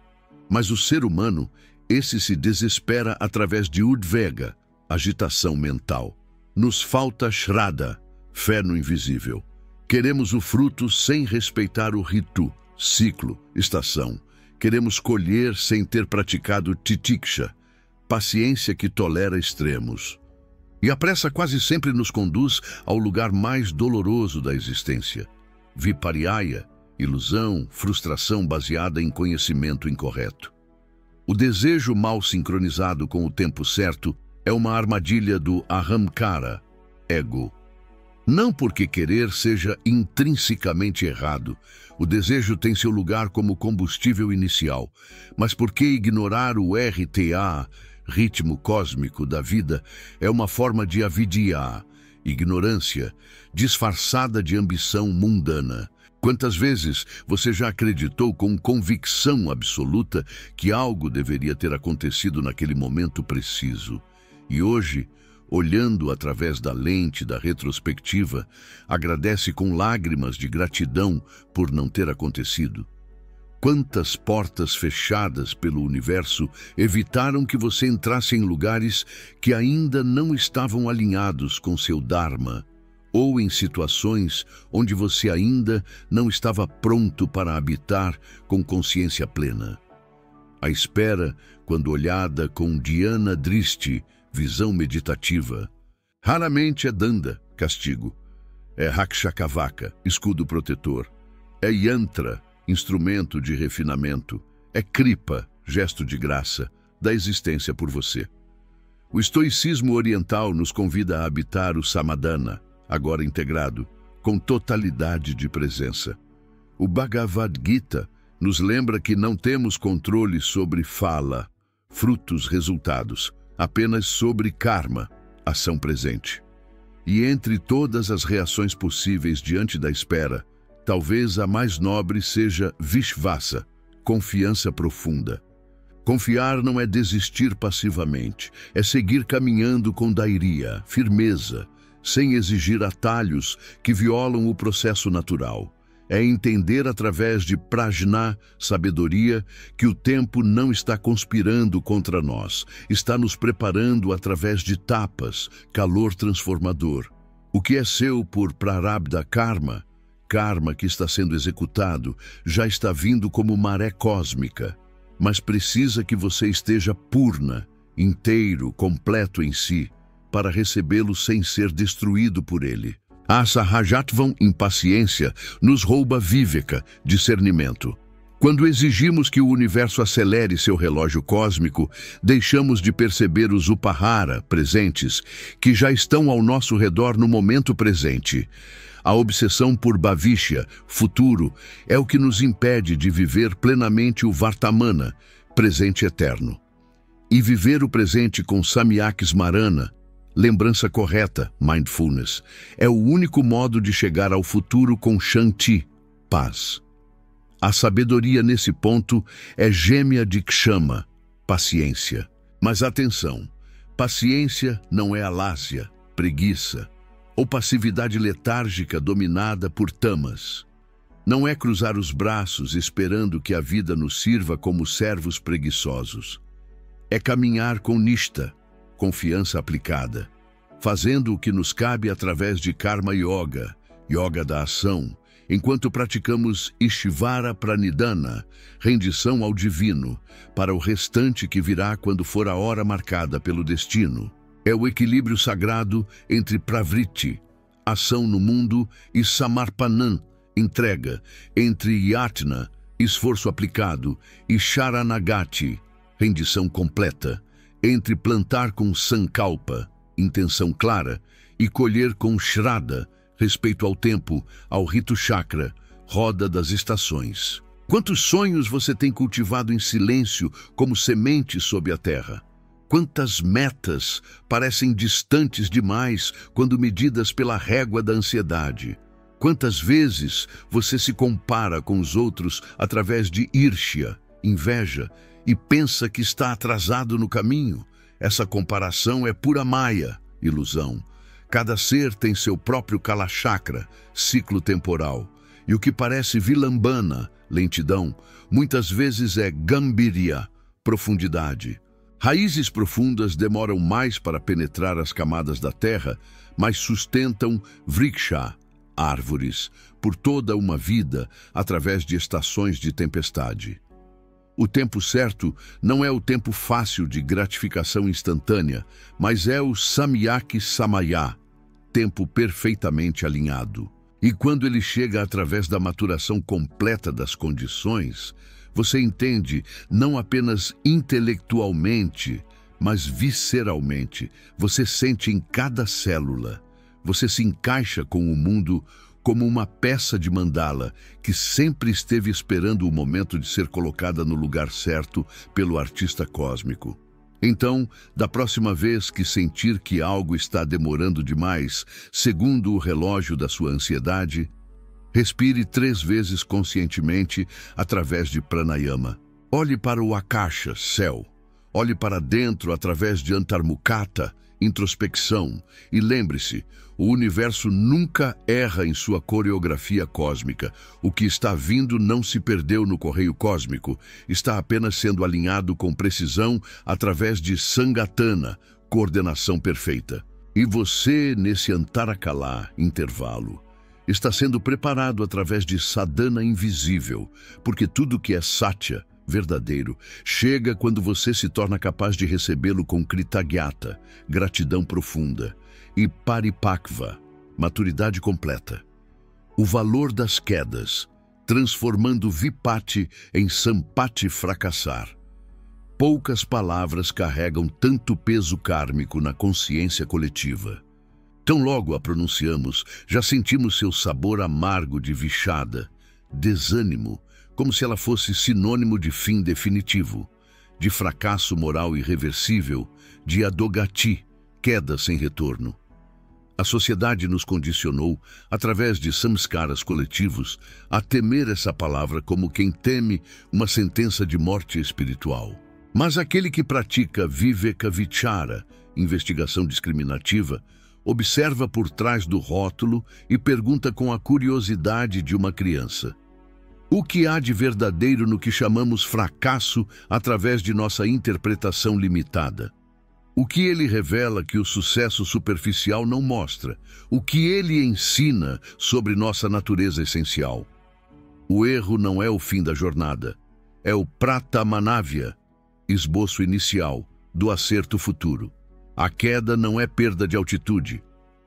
Mas o ser humano, esse se desespera através de udvega, agitação mental. Nos falta shraddha, fé no invisível. Queremos o fruto sem respeitar o ritu, ciclo, estação. Queremos colher sem ter praticado titiksha, paciência que tolera extremos. E a pressa quase sempre nos conduz ao lugar mais doloroso da existência. Vipariyaya, ilusão, frustração baseada em conhecimento incorreto. O desejo mal sincronizado com o tempo certo é uma armadilha do ahamkara, ego. Não porque querer seja intrinsecamente errado, o desejo tem seu lugar como combustível inicial, mas porque ignorar o RTA, ritmo cósmico da vida, é uma forma de avidya, ignorância, disfarçada de ambição mundana. Quantas vezes você já acreditou com convicção absoluta que algo deveria ter acontecido naquele momento preciso? E hoje, olhando através da lente da retrospectiva, agradece com lágrimas de gratidão por não ter acontecido? Quantas portas fechadas pelo universo evitaram que você entrasse em lugares que ainda não estavam alinhados com seu Dharma, ou em situações onde você ainda não estava pronto para habitar com consciência plena? A espera, quando olhada com dhyana dristi, visão meditativa, raramente é danda, castigo. É rakshakavaka, escudo protetor. É yantra, instrumento de refinamento. É kripa, gesto de graça, da existência por você. O estoicismo oriental nos convida a habitar o samadhana, agora integrado, com totalidade de presença. O Bhagavad Gita Nos lembra que não temos controle sobre fala, frutos, resultados, apenas sobre karma, ação presente. E entre todas as reações possíveis diante da espera, talvez a mais nobre seja Vishvasa, confiança profunda. Confiar não é desistir passivamente, é seguir caminhando com dairiya, firmeza, sem exigir atalhos que violam o processo natural. É entender através de prajna, sabedoria, que o tempo não está conspirando contra nós, está nos preparando através de tapas, calor transformador. O que é seu por prarabdha karma, karma que está sendo executado, já está vindo como maré cósmica, mas precisa que você esteja purna, inteiro, completo em si, para recebê-lo sem ser destruído por ele. A Sahajatvam, impaciência, nos rouba viveka, discernimento. Quando exigimos que o universo acelere seu relógio cósmico, deixamos de perceber os upahara, presentes, que já estão ao nosso redor no momento presente. A obsessão por bhavishya, futuro, é o que nos impede de viver plenamente o Vartamana, presente eterno. E viver o presente com Samyak Smarana, lembrança correta, mindfulness, é o único modo de chegar ao futuro com Shanti, paz. A sabedoria nesse ponto é gêmea de Kshama, paciência. Mas atenção, paciência não é alásia, preguiça, ou passividade letárgica dominada por tamas. Não é cruzar os braços esperando que a vida nos sirva como servos preguiçosos. É caminhar com nishta, confiança aplicada, fazendo o que nos cabe através de Karma Yoga, yoga da ação, enquanto praticamos Ishvara Pranidhana, rendição ao divino, para o restante que virá quando for a hora marcada pelo destino. É o equilíbrio sagrado entre Pravritti, ação no mundo, e Samarpanam, entrega, entre Yatna, esforço aplicado, e Sharanagati, rendição completa, entre plantar com Sankalpa, intenção clara, e colher com Shraddha, respeito ao tempo, ao rito chakra, roda das estações. Quantos sonhos você tem cultivado em silêncio como sementes sob a terra? Quantas metas parecem distantes demais quando medidas pela régua da ansiedade? Quantas vezes você se compara com os outros através de irshya, inveja, e pensa que está atrasado no caminho? Essa comparação é pura maya, ilusão. Cada ser tem seu próprio kalachakra, ciclo temporal. E o que parece vilambana, lentidão, muitas vezes é gambirya, profundidade. Raízes profundas demoram mais para penetrar as camadas da terra, mas sustentam vriksha, árvores, por toda uma vida, através de estações de tempestade. O tempo certo não é o tempo fácil de gratificação instantânea, mas é o samyak samaya, tempo perfeitamente alinhado. E quando ele chega através da maturação completa das condições, você entende não apenas intelectualmente, mas visceralmente. Você sente em cada célula. Você se encaixa com o mundo como uma peça de mandala que sempre esteve esperando o momento de ser colocada no lugar certo pelo artista cósmico. Então, da próxima vez que sentir que algo está demorando demais, segundo o relógio da sua ansiedade, respire 3 vezes conscientemente através de pranayama. Olhe para o akasha, céu. Olhe para dentro através de antarmukata, introspecção. E lembre-se, o universo nunca erra em sua coreografia cósmica. O que está vindo não se perdeu no correio cósmico. Está apenas sendo alinhado com precisão através de sangatana, coordenação perfeita. E você, nesse antarakala, intervalo, está sendo preparado através de sadhana invisível, porque tudo que é satya, verdadeiro, chega quando você se torna capaz de recebê-lo com kritagyata, gratidão profunda, e paripakva, maturidade completa. O valor das quedas, transformando vipati em sampati fracassar. Poucas palavras carregam tanto peso kármico na consciência coletiva. Tão logo a pronunciamos, já sentimos seu sabor amargo de vixada, desânimo, como se ela fosse sinônimo de fim definitivo, de fracasso moral irreversível, de adogati, queda sem retorno. A sociedade nos condicionou, através de samskaras coletivos, a temer essa palavra como quem teme uma sentença de morte espiritual. Mas aquele que pratica viveka vichara, investigação discriminativa, observa por trás do rótulo e pergunta com a curiosidade de uma criança: o que há de verdadeiro no que chamamos fracasso através de nossa interpretação limitada? O que ele revela que o sucesso superficial não mostra? O que ele ensina sobre nossa natureza essencial? O erro não é o fim da jornada, é o pratamanavya, esboço inicial do acerto futuro. A queda não é perda de altitude,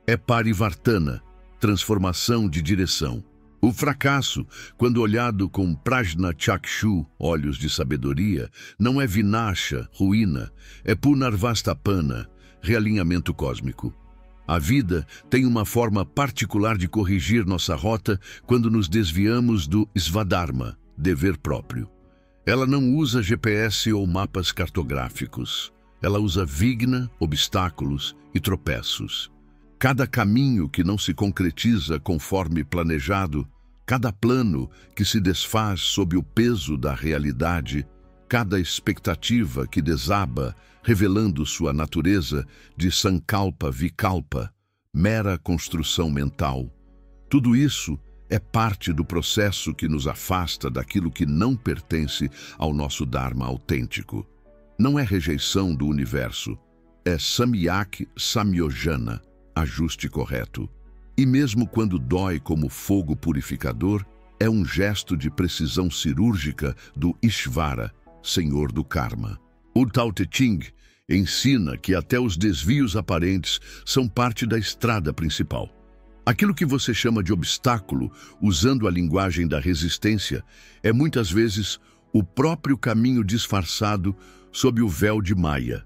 é parivartana, transformação de direção. O fracasso, quando olhado com prajna chakshu, olhos de sabedoria, não é vinasha, ruína, é punarvastapana, realinhamento cósmico. A vida tem uma forma particular de corrigir nossa rota quando nos desviamos do svadharma, dever próprio. Ela não usa GPS ou mapas cartográficos. Ela usa vigna, obstáculos e tropeços. Cada caminho que não se concretiza conforme planejado, cada plano que se desfaz sob o peso da realidade, cada expectativa que desaba, revelando sua natureza de sankalpa vikalpa, mera construção mental. Tudo isso é parte do processo que nos afasta daquilo que não pertence ao nosso Dharma autêntico. Não é rejeição do universo, é samyak samyojana, ajuste correto. E mesmo quando dói como fogo purificador, é um gesto de precisão cirúrgica do Ishvara, Senhor do Karma. O Tao Te Ching ensina que até os desvios aparentes são parte da estrada principal. Aquilo que você chama de obstáculo, usando a linguagem da resistência, é muitas vezes o próprio caminho disfarçado sob o véu de Maya.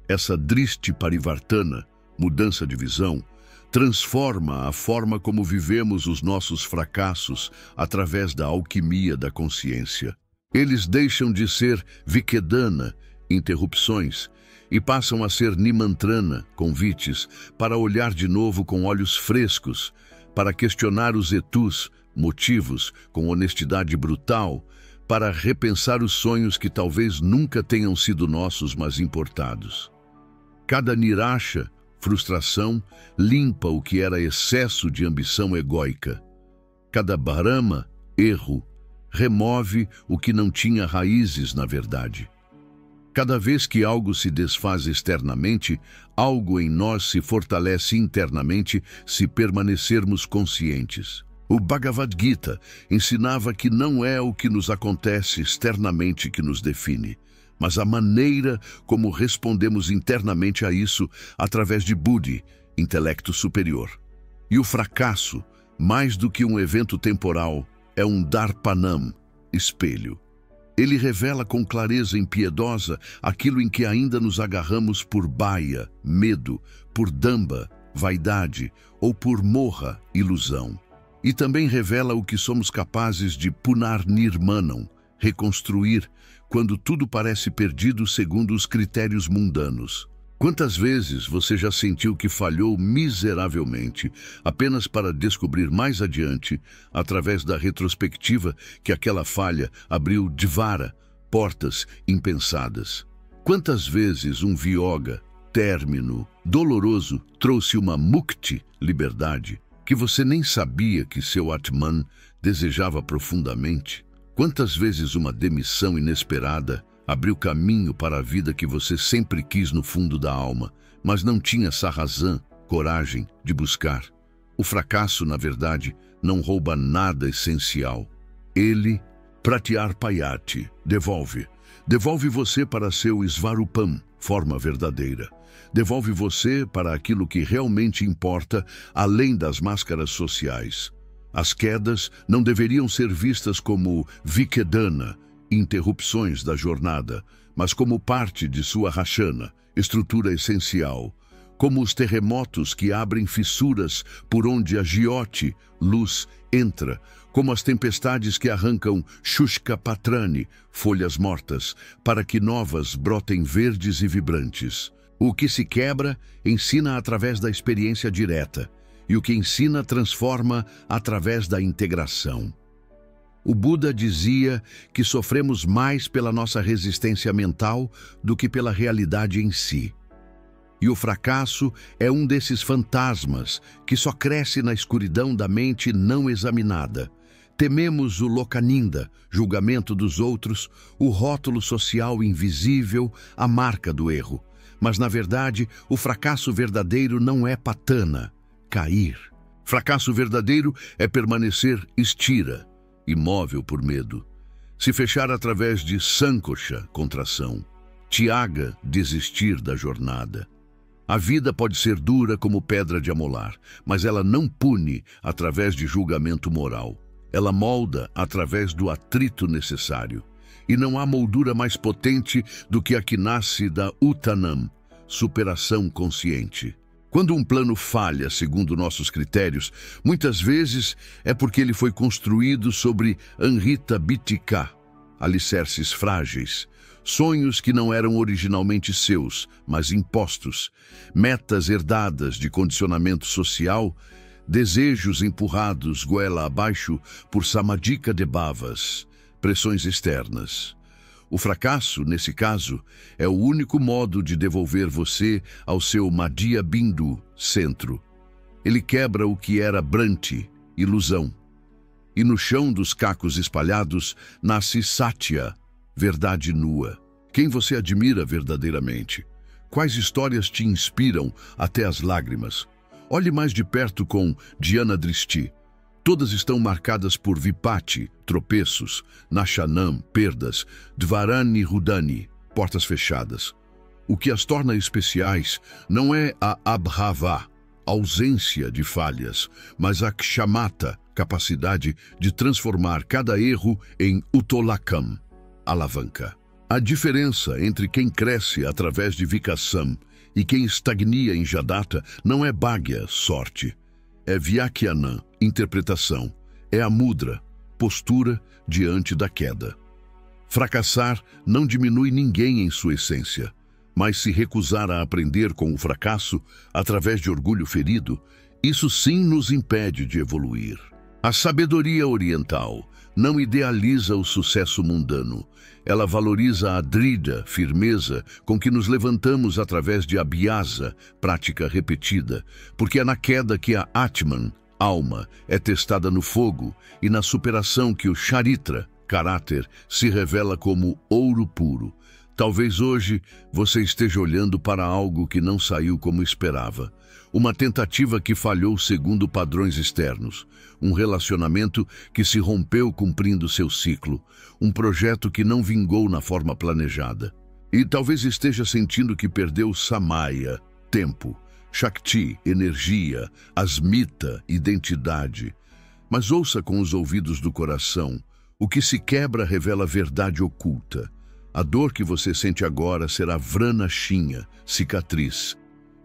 Essa drishti parivartana, mudança de visão, transforma a forma como vivemos os nossos fracassos através da alquimia da consciência. Eles deixam de ser vikedana, interrupções, e passam a ser nimantrana, convites, para olhar de novo com olhos frescos, para questionar os etus, motivos, com honestidade brutal, para repensar os sonhos que talvez nunca tenham sido nossos, mas importados. Cada nirasha, frustração, limpa o que era excesso de ambição egóica. Cada bharama, erro, remove o que não tinha raízes na verdade. Cada vez que algo se desfaz externamente, algo em nós se fortalece internamente se permanecermos conscientes. O Bhagavad Gita ensinava que não é o que nos acontece externamente que nos define, mas a maneira como respondemos internamente a isso através de Buddhi, intelecto superior. E o fracasso, mais do que um evento temporal, é um Darpanam, espelho. Ele revela com clareza impiedosa aquilo em que ainda nos agarramos por baia, medo, por damba, vaidade, ou por moha, ilusão. E também revela o que somos capazes de punarnirmanam, reconstruir, quando tudo parece perdido segundo os critérios mundanos. Quantas vezes você já sentiu que falhou miseravelmente, apenas para descobrir mais adiante, através da retrospectiva, que aquela falha abriu dvara, portas impensadas? Quantas vezes um vyoga, término, doloroso, trouxe uma mukti, liberdade, que você nem sabia que seu Atman desejava profundamente? Quantas vezes uma demissão inesperada abriu caminho para a vida que você sempre quis no fundo da alma, mas não tinha sarrazan, coragem de buscar? O fracasso, na verdade, não rouba nada essencial. Ele, pratyarpayati, devolve você para seu svarupam, forma verdadeira. Devolve você para aquilo que realmente importa, além das máscaras sociais. As quedas não deveriam ser vistas como vikedana, interrupções da jornada, mas como parte de sua rachana, estrutura essencial. como os terremotos que abrem fissuras por onde a giote, luz, entra, como as tempestades que arrancam Shushka Patrani, folhas mortas, para que novas brotem verdes e vibrantes. O que se quebra, ensina através da experiência direta, e o que ensina transforma através da integração. O Buda dizia que sofremos mais pela nossa resistência mental do que pela realidade em si. E o fracasso é um desses fantasmas que só cresce na escuridão da mente não examinada. Tememos o lokaninda, julgamento dos outros, o rótulo social invisível, a marca do erro. Mas, na verdade, o fracasso verdadeiro não é patana, cair. Fracasso verdadeiro é permanecer estira, imóvel por medo. Se fechar através de sankocha, contração. Tyaga, desistir da jornada. A vida pode ser dura como pedra de amolar, mas ela não pune através de julgamento moral. Ela molda através do atrito necessário. E não há moldura mais potente do que a que nasce da Uttanam, superação consciente. Quando um plano falha segundo nossos critérios, muitas vezes é porque ele foi construído sobre Anhita Bitika, alicerces frágeis, sonhos que não eram originalmente seus, mas impostos, metas herdadas de condicionamento social, desejos empurrados goela abaixo por samadhika devas, pressões externas. O fracasso, nesse caso, é o único modo de devolver você ao seu Madhya Bindu, centro. Ele quebra o que era Bhranti, ilusão. E no chão dos cacos espalhados nasce Satya, verdade nua. Quem você admira verdadeiramente? Quais histórias te inspiram até as lágrimas? Olhe mais de perto com Dhyana Drishti. Todas estão marcadas por Vipatti, tropeços, Nashanam, perdas, Dvarani Rudani, portas fechadas. O que as torna especiais não é a Abhava, ausência de falhas, mas a Kshamata, capacidade de transformar cada erro em Utolakam, alavanca. A diferença entre quem cresce através de Vikasam e quem estagnia em Jadata não é Bhagya, sorte. É Vyakhyana, interpretação. É a mudra, postura diante da queda. Fracassar não diminui ninguém em sua essência, mas se recusar a aprender com o fracasso através de orgulho ferido, isso sim nos impede de evoluir. A sabedoria oriental não idealiza o sucesso mundano. Ela valoriza a drida, firmeza, com que nos levantamos através de abhyasa, prática repetida, porque é na queda que a Atman, alma, é testada no fogo e na superação que o charitra, caráter, se revela como ouro puro. Talvez hoje você esteja olhando para algo que não saiu como esperava. Uma tentativa que falhou segundo padrões externos. Um relacionamento que se rompeu cumprindo seu ciclo. Um projeto que não vingou na forma planejada. E talvez esteja sentindo que perdeu samaya, tempo, shakti, energia, asmita, identidade. Mas ouça com os ouvidos do coração. O que se quebra revela verdade oculta. A dor que você sente agora será vrana shinha, cicatriz.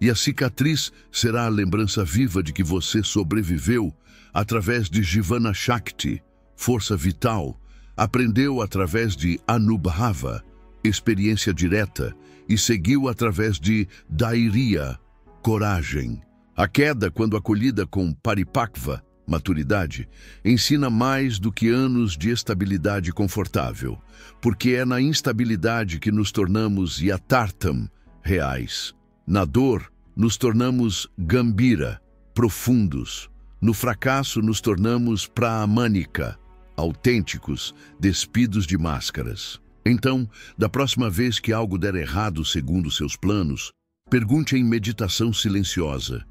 E a cicatriz será a lembrança viva de que você sobreviveu através de Jivana Shakti, força vital, aprendeu através de Anubhava, experiência direta, e seguiu através de Dhairya, coragem. A queda, quando acolhida com Paripakva, maturidade, ensina mais do que anos de estabilidade confortável, porque é na instabilidade que nos tornamos yatartam, reais. Na dor, nos tornamos gambira, profundos. No fracasso, nos tornamos pramanika, autênticos, despidos de máscaras. Então, da próxima vez que algo der errado segundo seus planos, pergunte em meditação silenciosa: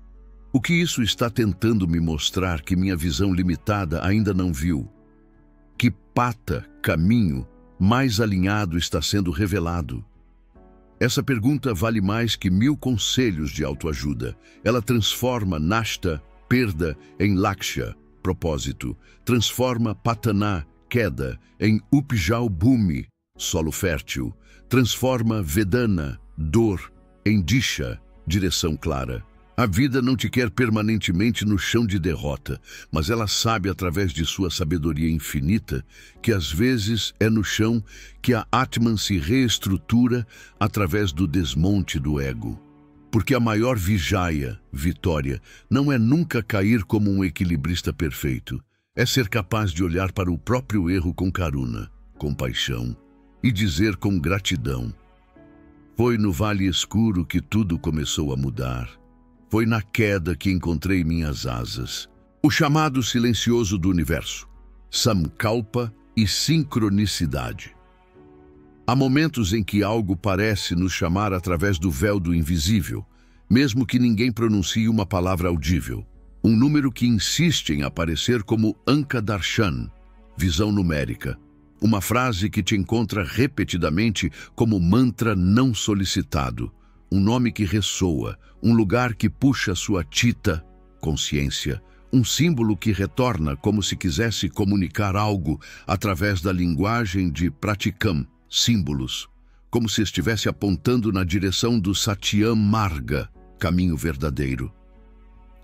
o que isso está tentando me mostrar que minha visão limitada ainda não viu? Que pata, caminho, mais alinhado está sendo revelado? Essa pergunta vale mais que 1000 conselhos de autoajuda. Ela transforma nashta, perda, em laksha, propósito. Transforma patana, queda, em upjal bhumi, solo fértil. Transforma vedana, dor, em disha, direção clara. A vida não te quer permanentemente no chão de derrota, mas ela sabe, através de sua sabedoria infinita, que às vezes é no chão que a Atman se reestrutura através do desmonte do ego. Porque a maior vitória, não é nunca cair como um equilibrista perfeito. É ser capaz de olhar para o próprio erro com karuna, compaixão, e dizer com gratidão: foi no vale escuro que tudo começou a mudar. Foi na queda que encontrei minhas asas. O chamado silencioso do universo, Samkalpa e sincronicidade. Há momentos em que algo parece nos chamar através do véu do invisível, mesmo que ninguém pronuncie uma palavra audível. Um número que insiste em aparecer como Anka Darshan, visão numérica. Uma frase que te encontra repetidamente como mantra não solicitado. Um nome que ressoa, um lugar que puxa sua tita, consciência. Um símbolo que retorna como se quisesse comunicar algo através da linguagem de Pratikam, símbolos. Como se estivesse apontando na direção do Satyam Marga, caminho verdadeiro.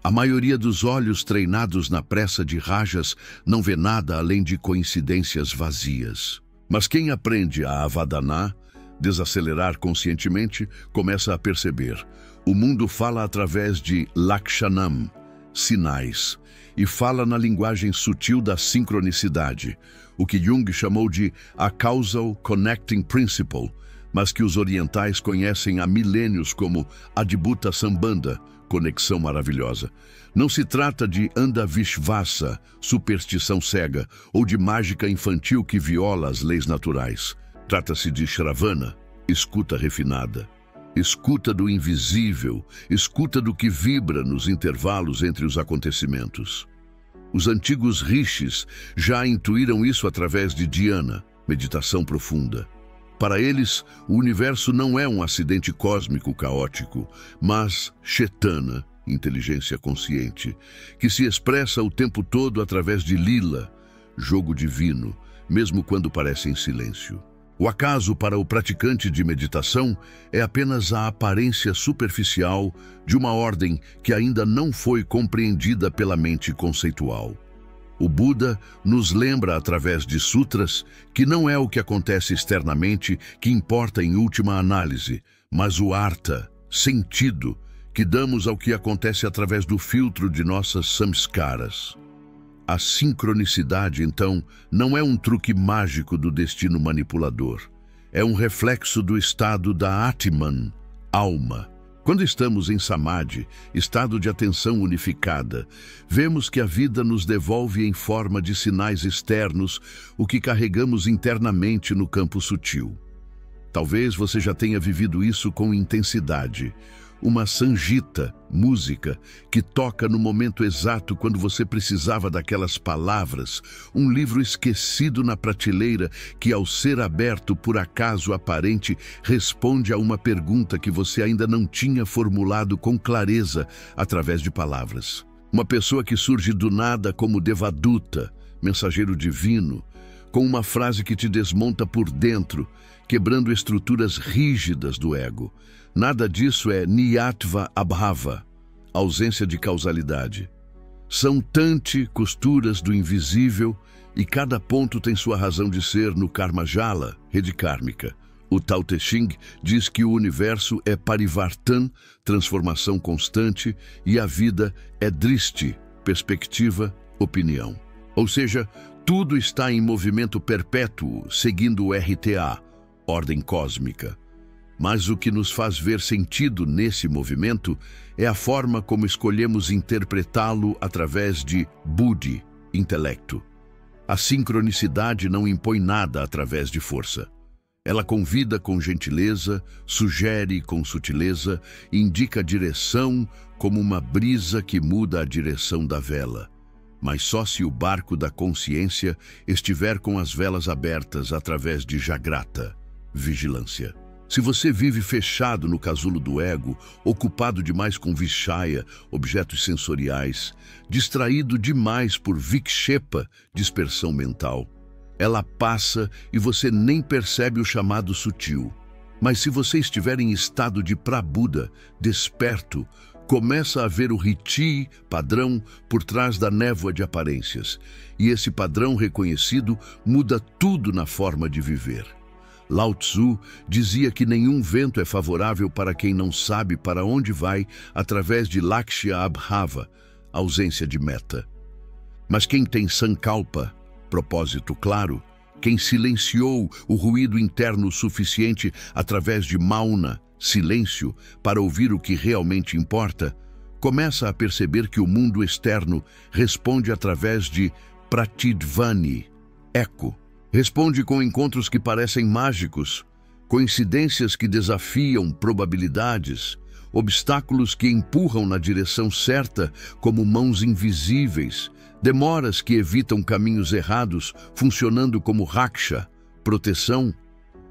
A maioria dos olhos treinados na pressa de rajas não vê nada além de coincidências vazias. Mas quem aprende a avadana, desacelerar conscientemente, começa a perceber. O mundo fala através de lakshanam, sinais, e fala na linguagem sutil da sincronicidade, o que Jung chamou de a causal connecting principle, mas que os orientais conhecem há milênios como Adbhuta Sambandha, conexão maravilhosa. Não se trata de Andavishvasa, superstição cega, ou de mágica infantil que viola as leis naturais. Trata-se de Shravana, escuta refinada. Escuta do invisível, escuta do que vibra nos intervalos entre os acontecimentos. Os antigos rishis já intuíram isso através de dhyana, meditação profunda. Para eles, o universo não é um acidente cósmico caótico, mas Chetana, inteligência consciente, que se expressa o tempo todo através de lila, jogo divino, mesmo quando parece em silêncio. O acaso para o praticante de meditação é apenas a aparência superficial de uma ordem que ainda não foi compreendida pela mente conceitual. O Buda nos lembra através de sutras que não é o que acontece externamente que importa em última análise, mas o artha, sentido, que damos ao que acontece através do filtro de nossas samskaras. A sincronicidade, então, não é um truque mágico do destino manipulador. É um reflexo do estado da Atman, alma. Quando estamos em Samadhi, estado de atenção unificada, vemos que a vida nos devolve em forma de sinais externos o que carregamos internamente no campo sutil. Talvez você já tenha vivido isso com intensidade. Uma sangita, música, que toca no momento exato quando você precisava daquelas palavras, um livro esquecido na prateleira que, ao ser aberto por acaso aparente, responde a uma pergunta que você ainda não tinha formulado com clareza através de palavras. Uma pessoa que surge do nada como Devaduta, mensageiro divino, com uma frase que te desmonta por dentro, quebrando estruturas rígidas do ego. Nada disso é Niyatva Abhava, ausência de causalidade. São costuras do invisível e cada ponto tem sua razão de ser no Karmajala, rede kármica. O Tao Te Ching diz que o universo é Parivartan, transformação constante, e a vida é Drishti, perspectiva, opinião. Ou seja, tudo está em movimento perpétuo, seguindo o RTA, ordem cósmica. Mas o que nos faz ver sentido nesse movimento é a forma como escolhemos interpretá-lo através de buddhi, intelecto. A sincronicidade não impõe nada através de força. Ela convida com gentileza, sugere com sutileza, indica a direção como uma brisa que muda a direção da vela. Mas só se o barco da consciência estiver com as velas abertas através de Jagrata, vigilância. Se você vive fechado no casulo do ego, ocupado demais com Vishaya, objetos sensoriais, distraído demais por Vikshepa, dispersão mental, ela passa e você nem percebe o chamado sutil. Mas se você estiver em estado de Prabhuda, desperto, começa a ver o Riti, padrão, por trás da névoa de aparências. E esse padrão reconhecido muda tudo na forma de viver. Lao Tzu dizia que nenhum vento é favorável para quem não sabe para onde vai através de Lakshya Abhava, ausência de meta. Mas quem tem Sankalpa, propósito claro, quem silenciou o ruído interno suficiente através de Mauna, silêncio, para ouvir o que realmente importa, começa a perceber que o mundo externo responde através de Pratidvani, eco. Responde com encontros que parecem mágicos, coincidências que desafiam probabilidades, obstáculos que empurram na direção certa como mãos invisíveis, demoras que evitam caminhos errados, funcionando como raksha, proteção,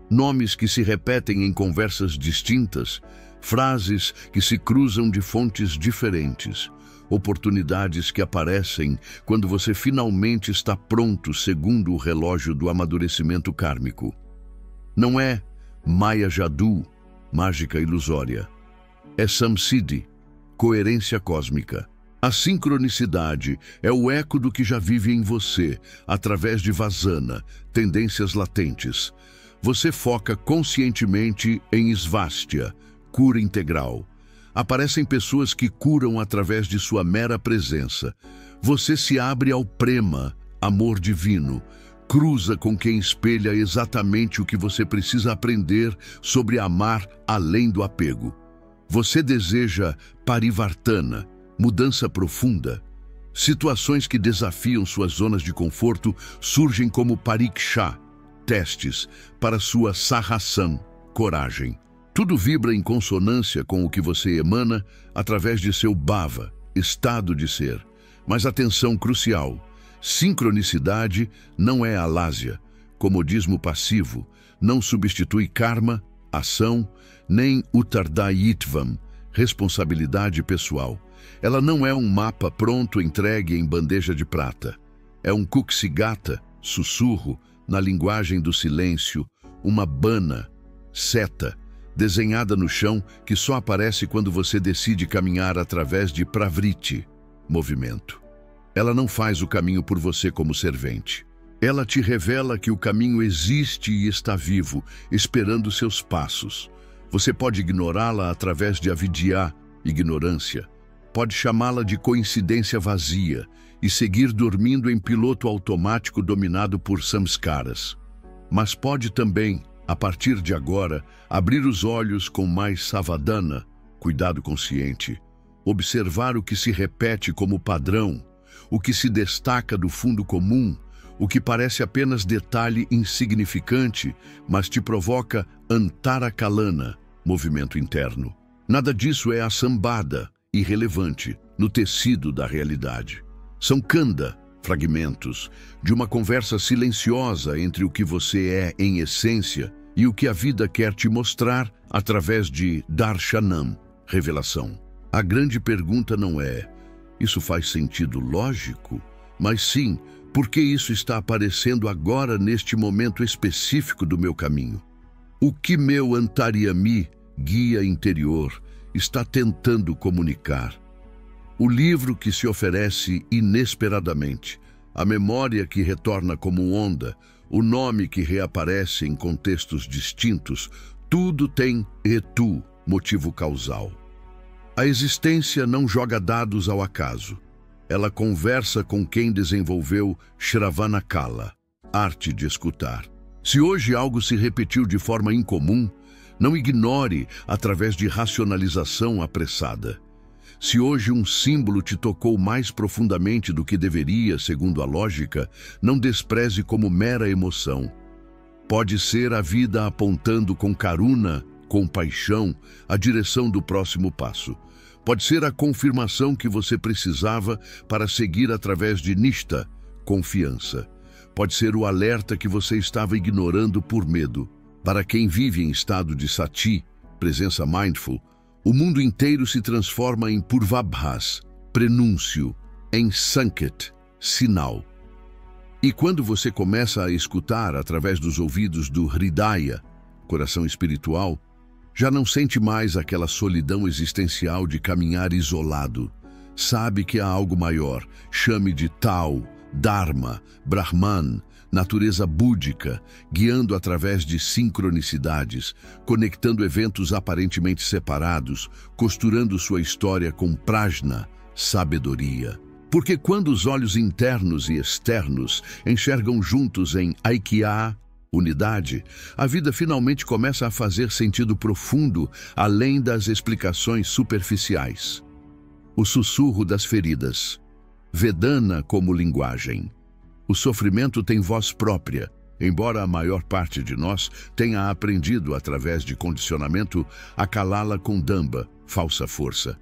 nomes que se repetem em conversas distintas, frases que se cruzam de fontes diferentes, oportunidades que aparecem quando você finalmente está pronto segundo o relógio do amadurecimento kármico. Não é Maya Jadu, mágica ilusória. É Samsiddhi, coerência cósmica. A sincronicidade é o eco do que já vive em você, através de Vasana, tendências latentes. Você foca conscientemente em Svastia, cura integral. Aparecem pessoas que curam através de sua mera presença. Você se abre ao prema, amor divino. Cruza com quem espelha exatamente o que você precisa aprender sobre amar além do apego. Você deseja parivartana, mudança profunda. Situações que desafiam suas zonas de conforto surgem como pariksha, testes, para sua sahasan, coragem. Tudo vibra em consonância com o que você emana através de seu bhava, estado de ser. Mas atenção crucial, sincronicidade não é alásia, comodismo passivo, não substitui karma, ação, nem utardayitvam, responsabilidade pessoal. Ela não é um mapa pronto entregue em bandeja de prata. É um kuksigata, sussurro, na linguagem do silêncio, uma bana, seta, desenhada no chão que só aparece quando você decide caminhar através de pravriti, movimento. Ela não faz o caminho por você como servente. Ela te revela que o caminho existe e está vivo, esperando seus passos. Você pode ignorá-la através de avidya, ignorância. Pode chamá-la de coincidência vazia e seguir dormindo em piloto automático dominado por samskaras. Mas pode também, a partir de agora, abrir os olhos com mais savadana, cuidado consciente, observar o que se repete como padrão, o que se destaca do fundo comum, o que parece apenas detalhe insignificante, mas te provoca antarakalana, movimento interno. Nada disso é assambada, irrelevante, no tecido da realidade. São kanda, fragmentos, de uma conversa silenciosa entre o que você é em essência e o que a vida quer te mostrar através de darshanam, revelação. A grande pergunta não é, isso faz sentido lógico? Mas sim, por que isso está aparecendo agora neste momento específico do meu caminho? O que meu Antaryami, guia interior, está tentando comunicar? O livro que se oferece inesperadamente, a memória que retorna como onda, o nome que reaparece em contextos distintos, tudo tem hetu, motivo causal. A existência não joga dados ao acaso. Ela conversa com quem desenvolveu Shravanakala, arte de escutar. Se hoje algo se repetiu de forma incomum, não ignore através de racionalização apressada. Se hoje um símbolo te tocou mais profundamente do que deveria, segundo a lógica, não despreze como mera emoção. Pode ser a vida apontando com karuna, compaixão, a direção do próximo passo. Pode ser a confirmação que você precisava para seguir através de nishta, confiança. Pode ser o alerta que você estava ignorando por medo. Para quem vive em estado de sati, presença mindful, o mundo inteiro se transforma em purvabhas, prenúncio, em sanket, sinal. E quando você começa a escutar através dos ouvidos do hridaya, coração espiritual, já não sente mais aquela solidão existencial de caminhar isolado. Sabe que há algo maior, chame de Tao, Dharma, Brahman, natureza búdica, guiando através de sincronicidades, conectando eventos aparentemente separados, costurando sua história com prajna, sabedoria. Porque quando os olhos internos e externos enxergam juntos em Aikya, unidade, a vida finalmente começa a fazer sentido profundo, além das explicações superficiais. O sussurro das feridas. Vedana como linguagem. O sofrimento tem voz própria, embora a maior parte de nós tenha aprendido, através de condicionamento, a calá-la com damba, falsa força.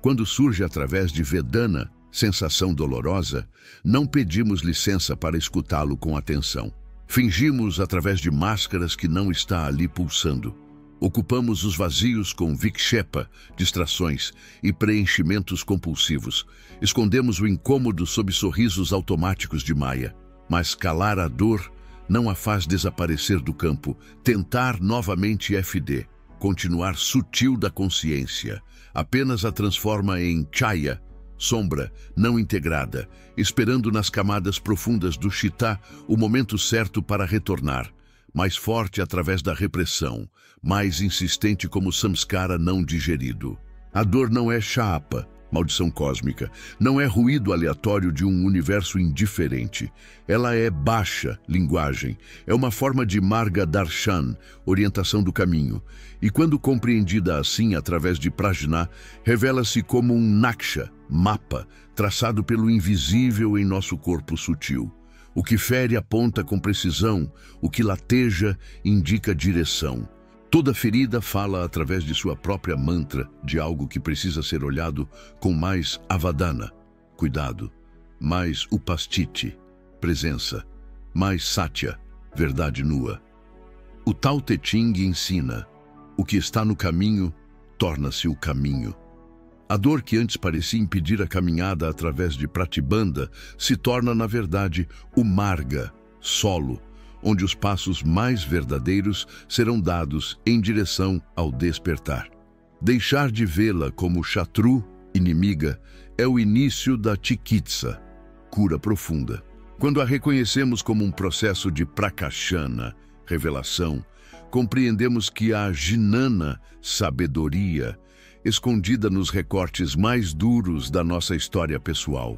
Quando surge através de Vedana, sensação dolorosa, não pedimos licença para escutá-lo com atenção. Fingimos através de máscaras que não está ali pulsando. Ocupamos os vazios com vikshepa, distrações e preenchimentos compulsivos. Escondemos o incômodo sob sorrisos automáticos de Maya. Mas calar a dor não a faz desaparecer do campo. Tentar novamente FD, continuar sutil da consciência, apenas a transforma em chaya, sombra não integrada, esperando nas camadas profundas do Chitta o momento certo para retornar, mais forte através da repressão, mais insistente como samskara não digerido. A dor não é chapa, maldição cósmica, não é ruído aleatório de um universo indiferente. Ela é baixa, linguagem, é uma forma de Marga Darshan, orientação do caminho, e quando compreendida assim através de Prajna, revela-se como um Naksha, mapa, traçado pelo invisível em nosso corpo sutil. O que fere aponta com precisão, o que lateja indica direção. Toda ferida fala através de sua própria mantra de algo que precisa ser olhado com mais avadana, cuidado, mais upastiti, presença, mais satya, verdade nua. O Tao Te Ching ensina, o que está no caminho torna-se o caminho. A dor que antes parecia impedir a caminhada através de Pratibandha se torna, na verdade, o Marga, solo, onde os passos mais verdadeiros serão dados em direção ao despertar. Deixar de vê-la como Shatru, inimiga, é o início da Chikitsa, cura profunda. Quando a reconhecemos como um processo de Prakashana, revelação, compreendemos que a Jnana, sabedoria, escondida nos recortes mais duros da nossa história pessoal.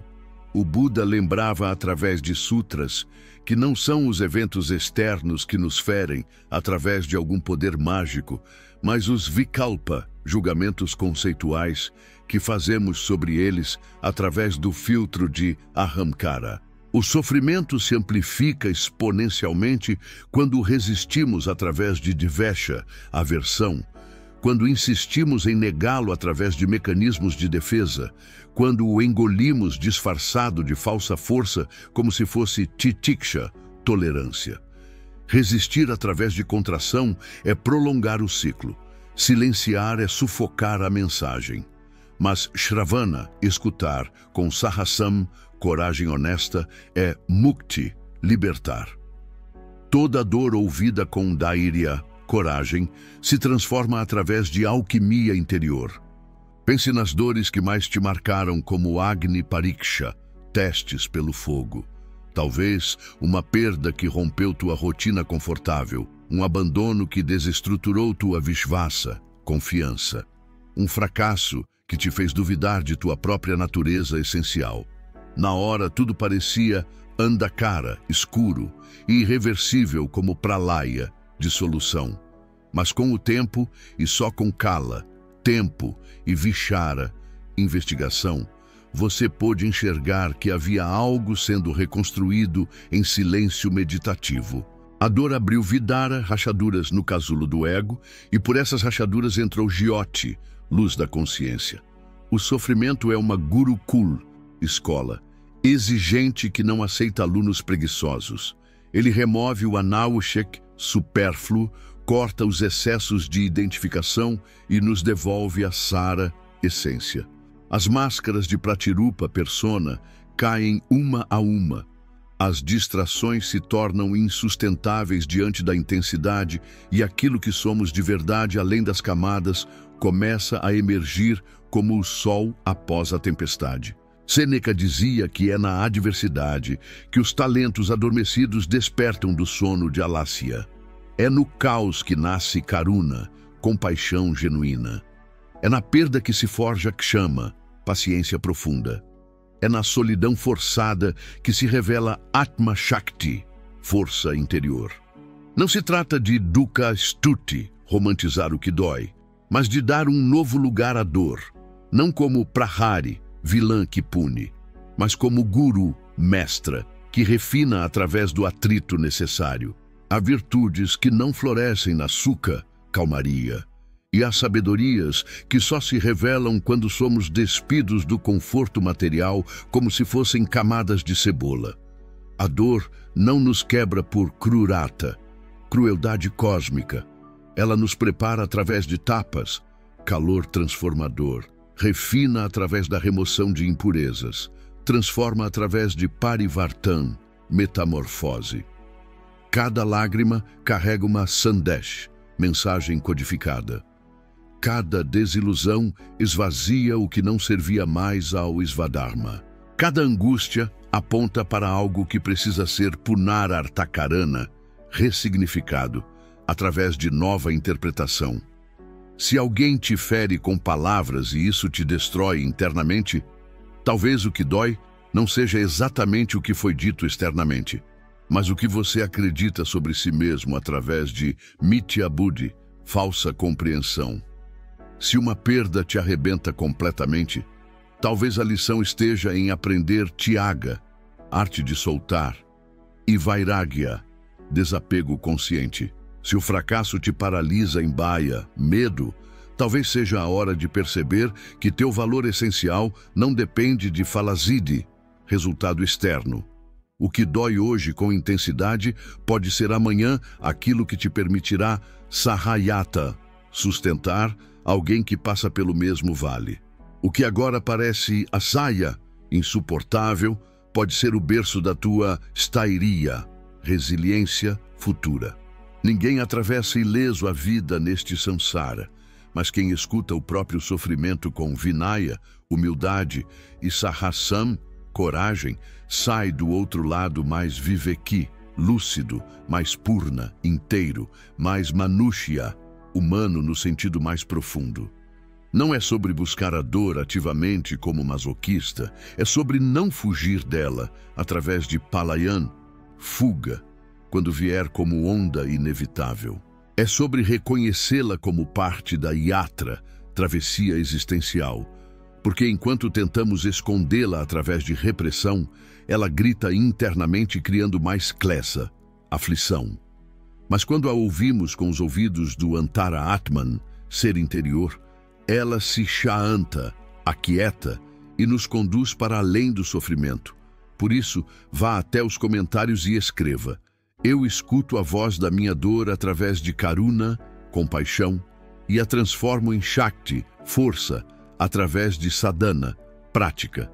O Buda lembrava através de sutras que não são os eventos externos que nos ferem através de algum poder mágico, mas os vikalpa, julgamentos conceituais, que fazemos sobre eles através do filtro de ahamkara. O sofrimento se amplifica exponencialmente quando resistimos através de dvesha, aversão, quando insistimos em negá-lo através de mecanismos de defesa, quando o engolimos disfarçado de falsa força como se fosse titiksha, tolerância. Resistir através de contração é prolongar o ciclo. Silenciar é sufocar a mensagem. Mas Shravana, escutar, com Sahasam, coragem honesta, é Mukti, libertar. Toda dor ouvida com Dhairya, coragem, se transforma através de alquimia interior. Pense nas dores que mais te marcaram como Agni Pariksha, testes pelo fogo. Talvez uma perda que rompeu tua rotina confortável, um abandono que desestruturou tua Vishvasa, confiança. Um fracasso que te fez duvidar de tua própria natureza essencial. Na hora tudo parecia andhakara, escuro, e irreversível como pralaya, dissolução. Mas com o tempo, e só com kala, tempo e vichara, investigação, você pôde enxergar que havia algo sendo reconstruído em silêncio meditativo. A dor abriu vidara, rachaduras no casulo do ego, e por essas rachaduras entrou jyoti, luz da consciência. O sofrimento é uma gurukul, escola, exigente que não aceita alunos preguiçosos. Ele remove o anaushek, supérfluo, corta os excessos de identificação e nos devolve a sara, essência. As máscaras de Pratirupa, persona, caem uma a uma. As distrações se tornam insustentáveis diante da intensidade e aquilo que somos de verdade além das camadas começa a emergir como o sol após a tempestade. Sêneca dizia que é na adversidade que os talentos adormecidos despertam do sono de Alácia. É no caos que nasce Karuna, compaixão genuína. É na perda que se forja Kshama, paciência profunda. É na solidão forçada que se revela Atma Shakti, força interior. Não se trata de Dukkha Stuti, romantizar o que dói, mas de dar um novo lugar à dor, não como Prahari, vilã que pune, mas como Guru, mestra, que refina através do atrito necessário. Há virtudes que não florescem na sukha, calmaria, e há sabedorias que só se revelam quando somos despidos do conforto material como se fossem camadas de cebola. A dor não nos quebra por krurata, crueldade cósmica. Ela nos prepara através de tapas, calor transformador, refina através da remoção de impurezas, transforma através de parivartan, metamorfose. Cada lágrima carrega uma sandesh, mensagem codificada. Cada desilusão esvazia o que não servia mais ao Svadharma. Cada angústia aponta para algo que precisa ser punarartakarana, ressignificado, através de nova interpretação. Se alguém te fere com palavras e isso te destrói internamente, talvez o que dói não seja exatamente o que foi dito externamente, mas o que você acredita sobre si mesmo através de Mithya Buddhi, falsa compreensão. Se uma perda te arrebenta completamente, talvez a lição esteja em aprender Tyaga, arte de soltar, e Vairagya, desapego consciente. Se o fracasso te paralisa em baia, medo, talvez seja a hora de perceber que teu valor essencial não depende de falazide, resultado externo. O que dói hoje com intensidade pode ser amanhã aquilo que te permitirá sahayata, sustentar alguém que passa pelo mesmo vale. O que agora parece asaya, insuportável, pode ser o berço da tua stairia, resiliência futura. Ninguém atravessa ileso a vida neste samsara, mas quem escuta o próprio sofrimento com vinaya, humildade, e sahasam, coragem, sai do outro lado mais viveki, lúcido, mais purna, inteiro, mais manushya, humano no sentido mais profundo. Não é sobre buscar a dor ativamente como masoquista, é sobre não fugir dela através de palayan, fuga, quando vier como onda inevitável. É sobre reconhecê-la como parte da yatra, travessia existencial, porque enquanto tentamos escondê-la através de repressão, ela grita internamente criando mais klesa, aflição. Mas quando a ouvimos com os ouvidos do Antara Atman, ser interior, ela se shaanta, aquieta e nos conduz para além do sofrimento. Por isso, vá até os comentários e escreva: eu escuto a voz da minha dor através de Karuna, compaixão, e a transformo em Shakti, força, através de Sadhana, prática.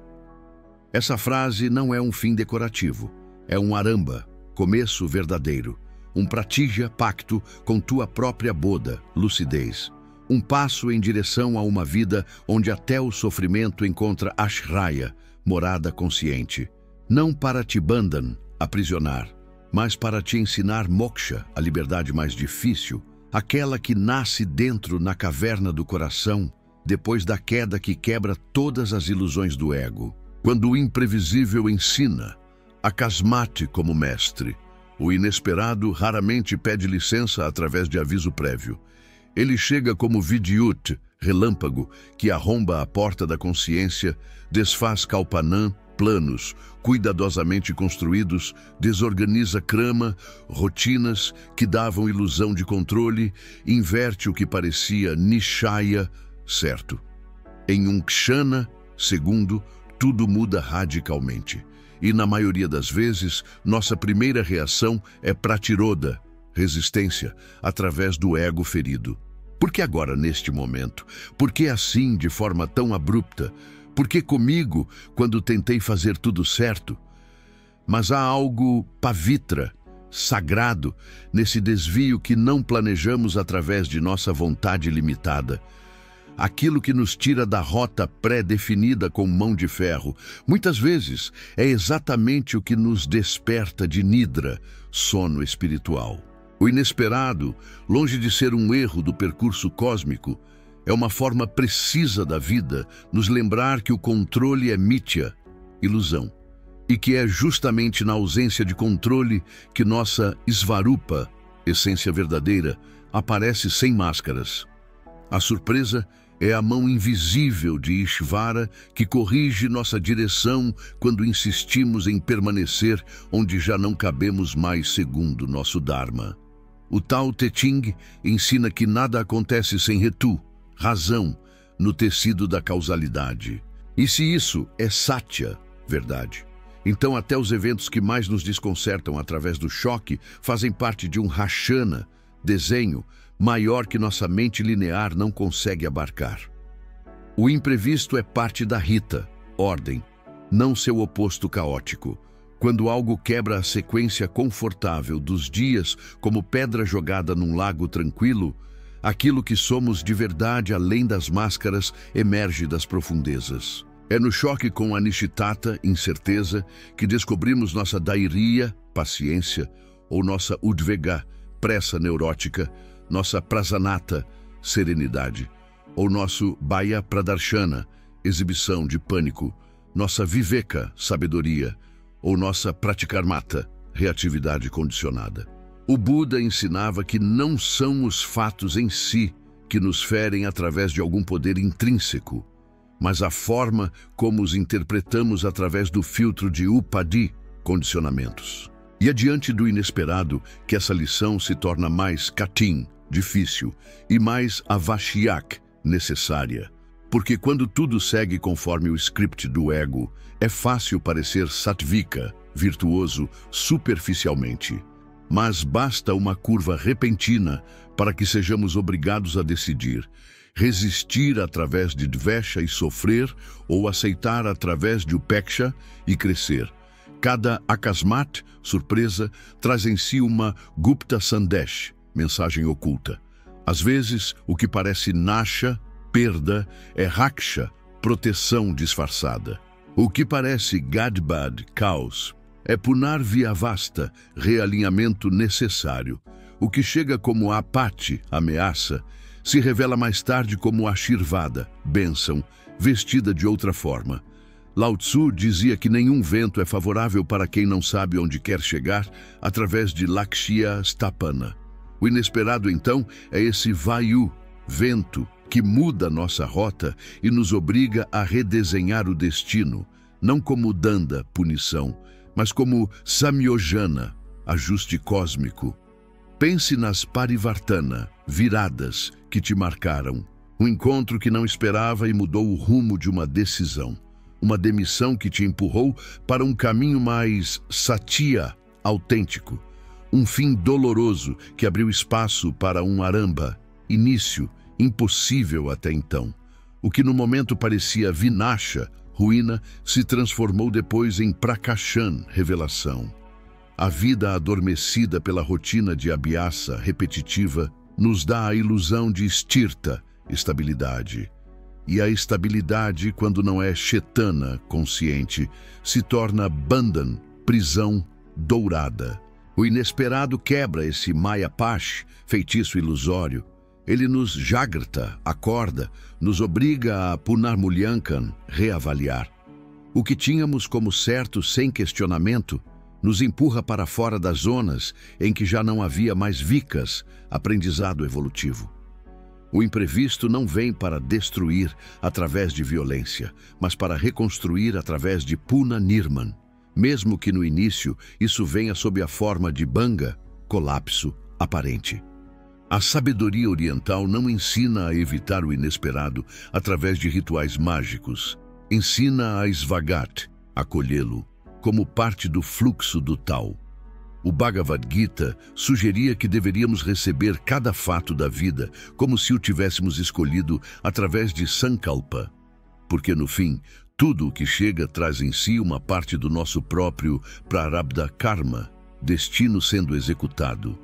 Essa frase não é um fim decorativo, é um aramba, começo verdadeiro, um pratija, pacto com tua própria boda, lucidez. Um passo em direção a uma vida onde até o sofrimento encontra ashraya, morada consciente. Não para te bandhan, aprisionar, mas para te ensinar moksha, a liberdade mais difícil, aquela que nasce dentro na caverna do coração, depois da queda que quebra todas as ilusões do ego. Quando o imprevisível ensina, akasmate como mestre. O inesperado raramente pede licença através de aviso prévio. Ele chega como vidyut, relâmpago, que arromba a porta da consciência, desfaz kalpanam, planos, cuidadosamente construídos, desorganiza krama, rotinas que davam ilusão de controle, inverte o que parecia nishaya, certo. Em um kshana, segundo, tudo muda radicalmente. E na maioria das vezes, nossa primeira reação é pratiroda, resistência, através do ego ferido. Por que agora, neste momento? Por que assim, de forma tão abrupta? Por que comigo, quando tentei fazer tudo certo? Mas há algo pavitra, sagrado, nesse desvio que não planejamos através de nossa vontade limitada. Aquilo que nos tira da rota pré-definida com mão de ferro, muitas vezes é exatamente o que nos desperta de nidra, sono espiritual. O inesperado, longe de ser um erro do percurso cósmico, é uma forma precisa da vida nos lembrar que o controle é mithya, ilusão, e que é justamente na ausência de controle que nossa Svarupa, essência verdadeira, aparece sem máscaras. A surpresa é a mão invisível de Ishvara que corrige nossa direção quando insistimos em permanecer onde já não cabemos mais segundo nosso Dharma. O Tao Te Ching ensina que nada acontece sem retu, razão, no tecido da causalidade. E se isso é Satya, verdade, então até os eventos que mais nos desconcertam através do choque fazem parte de um Rachana, desenho, maior que nossa mente linear não consegue abarcar. O imprevisto é parte da Rita, ordem, não seu oposto caótico. Quando algo quebra a sequência confortável dos dias como pedra jogada num lago tranquilo, aquilo que somos de verdade além das máscaras emerge das profundezas. É no choque com a Nishittata, incerteza, que descobrimos nossa Dairiya, paciência, ou nossa Udvega, pressa neurótica, nossa Prasanata, serenidade, ou nosso Bhaya Pradarshana, exibição de pânico, nossa Viveka, sabedoria, ou nossa Pratikarmata, reatividade condicionada. O Buda ensinava que não são os fatos em si que nos ferem através de algum poder intrínseco, mas a forma como os interpretamos através do filtro de Upadi, condicionamentos. E é diante do inesperado que essa lição se torna mais katin, difícil, e mais avashyak, necessária. Porque quando tudo segue conforme o script do ego, é fácil parecer sattvika, virtuoso, superficialmente. Mas basta uma curva repentina para que sejamos obrigados a decidir, resistir através de dvesha e sofrer, ou aceitar através de upeksha e crescer. Cada akasmat, surpresa, traz em si uma gupta sandesh, mensagem oculta. Às vezes, o que parece nasha, perda, é raksha, proteção disfarçada. O que parece gadbad, caos, é punarvyavasta, realinhamento necessário. O que chega como apati, ameaça, se revela mais tarde como ashirvada, bênção, vestida de outra forma. Lao Tzu dizia que nenhum vento é favorável para quem não sabe onde quer chegar através de Lakshya Stapana. O inesperado, então, é esse vayu, vento, que muda nossa rota e nos obriga a redesenhar o destino, não como danda, punição, mas como samyojana, ajuste cósmico. Pense nas parivartana, viradas, que te marcaram. Um encontro que não esperava e mudou o rumo de uma decisão. Uma demissão que te empurrou para um caminho mais satya, autêntico. Um fim doloroso que abriu espaço para um aramba, início, impossível até então. O que no momento parecia vinasha, ruína, se transformou depois em prakashan, revelação. A vida adormecida pela rotina de abhyasa repetitiva nos dá a ilusão de sthirta, estabilidade. E a estabilidade, quando não é chetana, consciente, se torna bandhan, prisão dourada. O inesperado quebra esse mayapash, feitiço ilusório. Ele nos jagrta, acorda, nos obriga a punarmulyankan, reavaliar. O que tínhamos como certo sem questionamento nos empurra para fora das zonas em que já não havia mais vikas, aprendizado evolutivo. O imprevisto não vem para destruir através de violência, mas para reconstruir através de Puna Nirman. Mesmo que no início isso venha sob a forma de banga, colapso aparente. A sabedoria oriental não ensina a evitar o inesperado através de rituais mágicos. Ensina a esvagat, acolhê-lo, como parte do fluxo do Tao. O Bhagavad Gita sugeria que deveríamos receber cada fato da vida como se o tivéssemos escolhido através de Sankalpa, porque no fim, Tudo o que chega traz em si uma parte do nosso próprio prarabdha karma, destino sendo executado.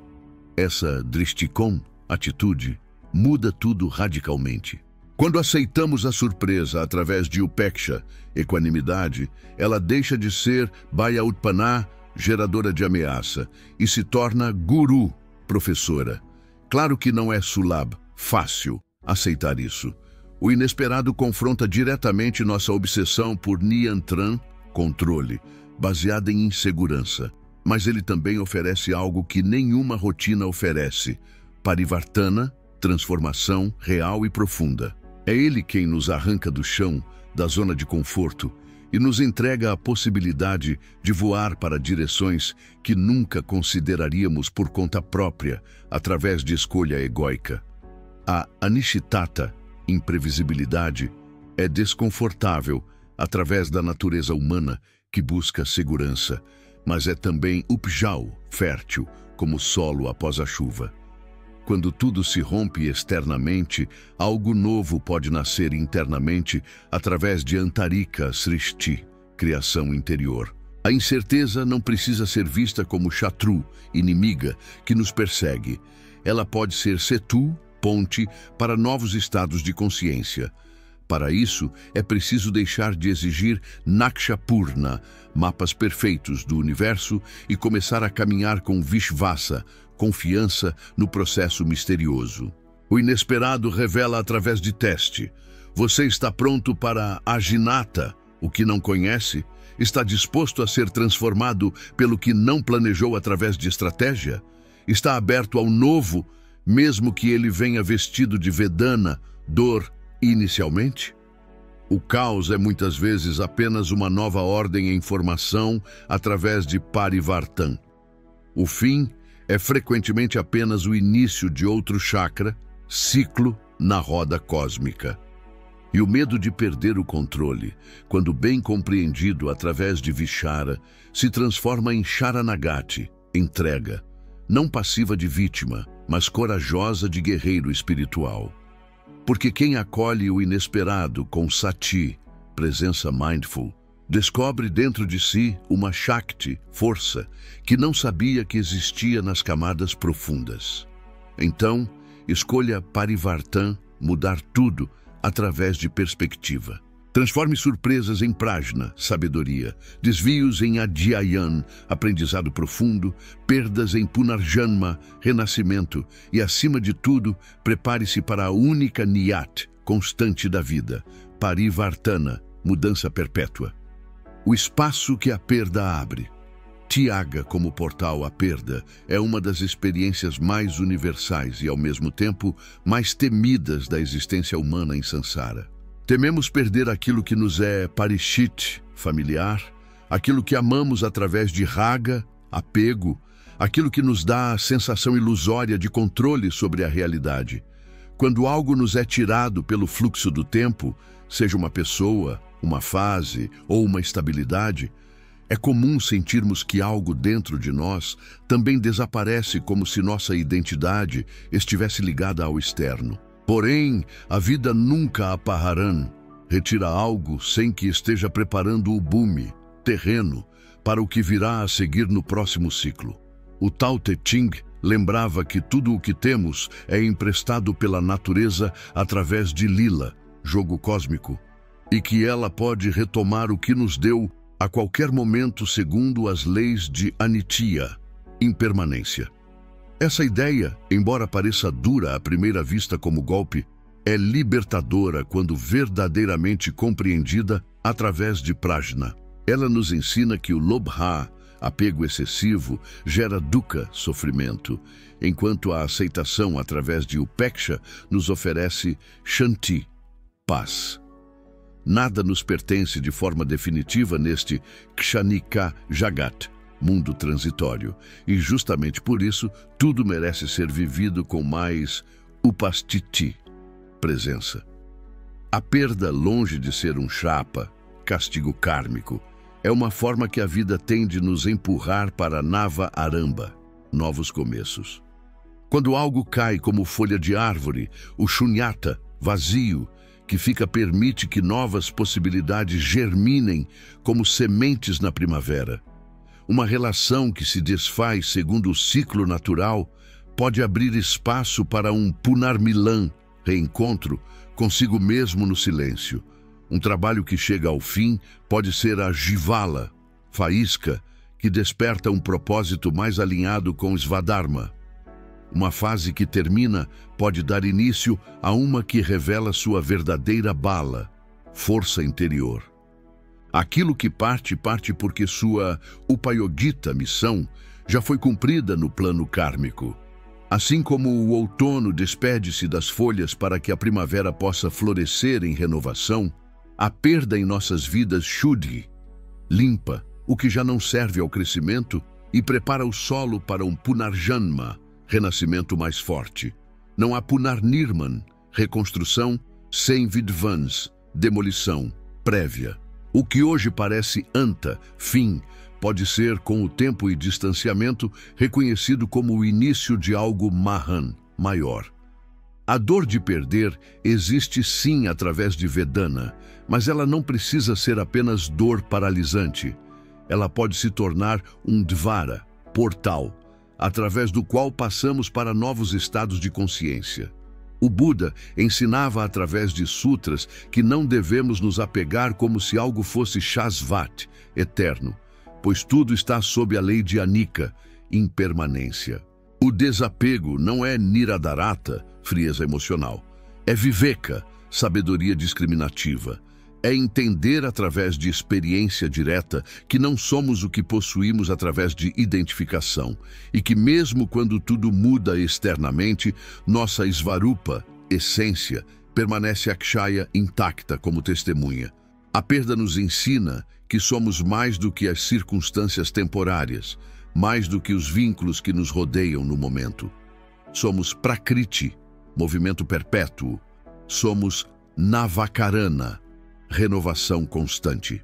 Essa drishtikon, atitude, muda tudo radicalmente. Quando aceitamos a surpresa através de upeksha, equanimidade, ela deixa de ser bhaya utpana, geradora de ameaça, e se torna guru, professora. Claro que não é sulabh, fácil, aceitar isso. O inesperado confronta diretamente nossa obsessão por niyantran, controle, baseada em insegurança. Mas ele também oferece algo que nenhuma rotina oferece: parivartana, transformação real e profunda. É ele quem nos arranca do chão, da zona de conforto, e nos entrega a possibilidade de voar para direções que nunca consideraríamos por conta própria, através de escolha egóica. A anishtata, imprevisibilidade, é desconfortável através da natureza humana que busca segurança, mas é também upjau, fértil, como solo após a chuva. Quando tudo se rompe externamente, algo novo pode nascer internamente através de Antarika Srishti, criação interior. A incerteza não precisa ser vista como shatru, inimiga, que nos persegue. Ela pode ser setu, ponte, para novos estados de consciência. Para isso, é preciso deixar de exigir Nakshapurna, mapas perfeitos do universo, e começar a caminhar com Vishvasa, confiança no processo misterioso. O inesperado revela através de teste. Você está pronto para Ajinata, o que não conhece? Está disposto a ser transformado pelo que não planejou através de estratégia? Está aberto ao novo, mesmo que ele venha vestido de Vedana, dor, inicialmente? O caos é muitas vezes apenas uma nova ordem em formação através de Parivartan. O fim é frequentemente apenas o início de outro chakra, ciclo na roda cósmica. E o medo de perder o controle, quando bem compreendido através de Vichara, se transforma em Sharanagati, entrega, não passiva de vítima, mas corajosa de guerreiro espiritual. Porque quem acolhe o inesperado com Sati, presença mindful, descobre dentro de si uma Shakti, força, que não sabia que existia nas camadas profundas. Então, escolha Parivartan, mudar tudo através de perspectiva. Transforme surpresas em prajna, sabedoria, desvios em adhyayan, aprendizado profundo, perdas em punarjanma, renascimento, e, acima de tudo, prepare-se para a única niyat, constante da vida, parivartana, mudança perpétua. O espaço que a perda abre. Tyaga como portal à perda é uma das experiências mais universais e, ao mesmo tempo, mais temidas da existência humana em Sansara. Tememos perder aquilo que nos é parishit, familiar, aquilo que amamos através de raga, apego, aquilo que nos dá a sensação ilusória de controle sobre a realidade. Quando algo nos é tirado pelo fluxo do tempo, seja uma pessoa, uma fase ou uma estabilidade, é comum sentirmos que algo dentro de nós também desaparece, como se nossa identidade estivesse ligada ao externo. Porém, a vida nunca apararã, retira algo sem que esteja preparando o bhumi, terreno, para o que virá a seguir no próximo ciclo. O Tao Te Ching lembrava que tudo o que temos é emprestado pela natureza através de lila, jogo cósmico, e que ela pode retomar o que nos deu a qualquer momento segundo as leis de Anitya, impermanência. Essa ideia, embora pareça dura à primeira vista como golpe, é libertadora quando verdadeiramente compreendida através de prajna. Ela nos ensina que o lobha, apego excessivo, gera dukkha, sofrimento, enquanto a aceitação através de upeksha nos oferece shanti, paz. Nada nos pertence de forma definitiva neste kshanika jagat, mundo transitório, e justamente por isso tudo merece ser vivido com mais upastiti, presença. A perda, longe de ser um chapa, castigo kármico, é uma forma que a vida tem de nos empurrar para Nava Aramba, novos começos. Quando algo cai como folha de árvore, o shunyata, vazio, que fica permite que novas possibilidades germinem como sementes na primavera. Uma relação que se desfaz segundo o ciclo natural pode abrir espaço para um Punarmilan, reencontro consigo mesmo no silêncio. Um trabalho que chega ao fim pode ser a Jivala, faísca, que desperta um propósito mais alinhado com Svadharma. Uma fase que termina pode dar início a uma que revela sua verdadeira bala, força interior. Aquilo que parte porque sua Upayogita missão já foi cumprida no plano kármico. Assim como o outono despede-se das folhas para que a primavera possa florescer em renovação, a perda em nossas vidas Shuddhi limpa o que já não serve ao crescimento e prepara o solo para um Punarjanma, renascimento mais forte. Não há Punarnirman, reconstrução, sem Vidvans, demolição, prévia. O que hoje parece anta, fim, pode ser, com o tempo e distanciamento, reconhecido como o início de algo Mahan, maior. A dor de perder existe sim através de Vedana, mas ela não precisa ser apenas dor paralisante. Ela pode se tornar um Dvara, portal, através do qual passamos para novos estados de consciência. O Buda ensinava através de sutras que não devemos nos apegar como se algo fosse Shasvat, eterno, pois tudo está sob a lei de Anika, impermanência. O desapego não é Niradarata, frieza emocional. É Viveka, sabedoria discriminativa. É entender através de experiência direta que não somos o que possuímos através de identificação e que mesmo quando tudo muda externamente, nossa Svarupa, essência, permanece Akshaya intacta como testemunha. A perda nos ensina que somos mais do que as circunstâncias temporárias, mais do que os vínculos que nos rodeiam no momento. Somos Prakriti, movimento perpétuo. Somos Navakarana, renovação constante.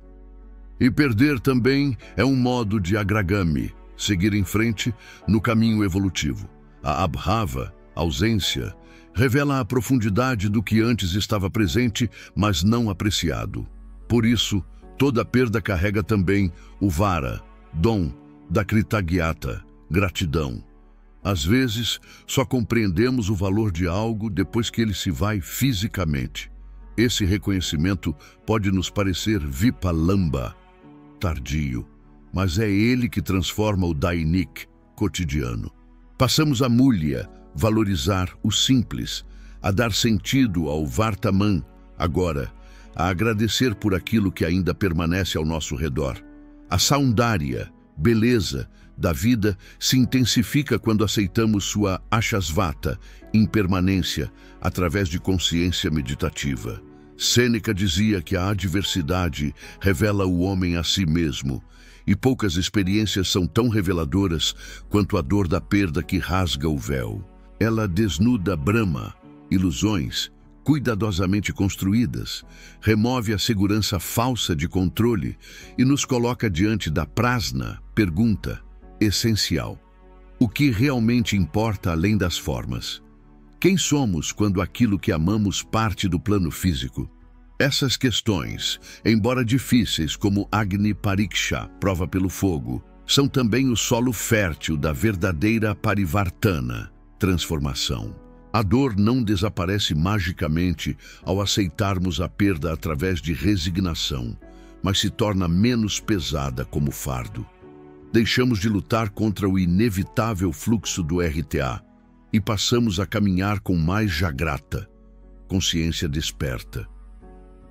E perder também é um modo de agragami, seguir em frente no caminho evolutivo. A abhava, ausência, revela a profundidade do que antes estava presente, mas não apreciado. Por isso, toda perda carrega também o vara, dom, da Kritagyata, gratidão. Às vezes, só compreendemos o valor de algo depois que ele se vai fisicamente. Esse reconhecimento pode nos parecer vipalamba, tardio, mas é ele que transforma o dainik, cotidiano. Passamos a mulya, valorizar o simples, a dar sentido ao vartaman, agora, a agradecer por aquilo que ainda permanece ao nosso redor. A saundarya, beleza, da vida se intensifica quando aceitamos sua ashasvata, impermanência, através de consciência meditativa. Sêneca dizia que a adversidade revela o homem a si mesmo, e poucas experiências são tão reveladoras quanto a dor da perda que rasga o véu. Ela desnuda Brahma, ilusões, cuidadosamente construídas, remove a segurança falsa de controle e nos coloca diante da prasna, pergunta, essencial. O que realmente importa além das formas? Quem somos quando aquilo que amamos parte do plano físico? Essas questões, embora difíceis como Agni Pariksha, prova pelo fogo, são também o solo fértil da verdadeira Parivartana, transformação. A dor não desaparece magicamente ao aceitarmos a perda através de resignação, mas se torna menos pesada como fardo. Deixamos de lutar contra o inevitável fluxo do RTA e passamos a caminhar com mais jagrata, consciência desperta.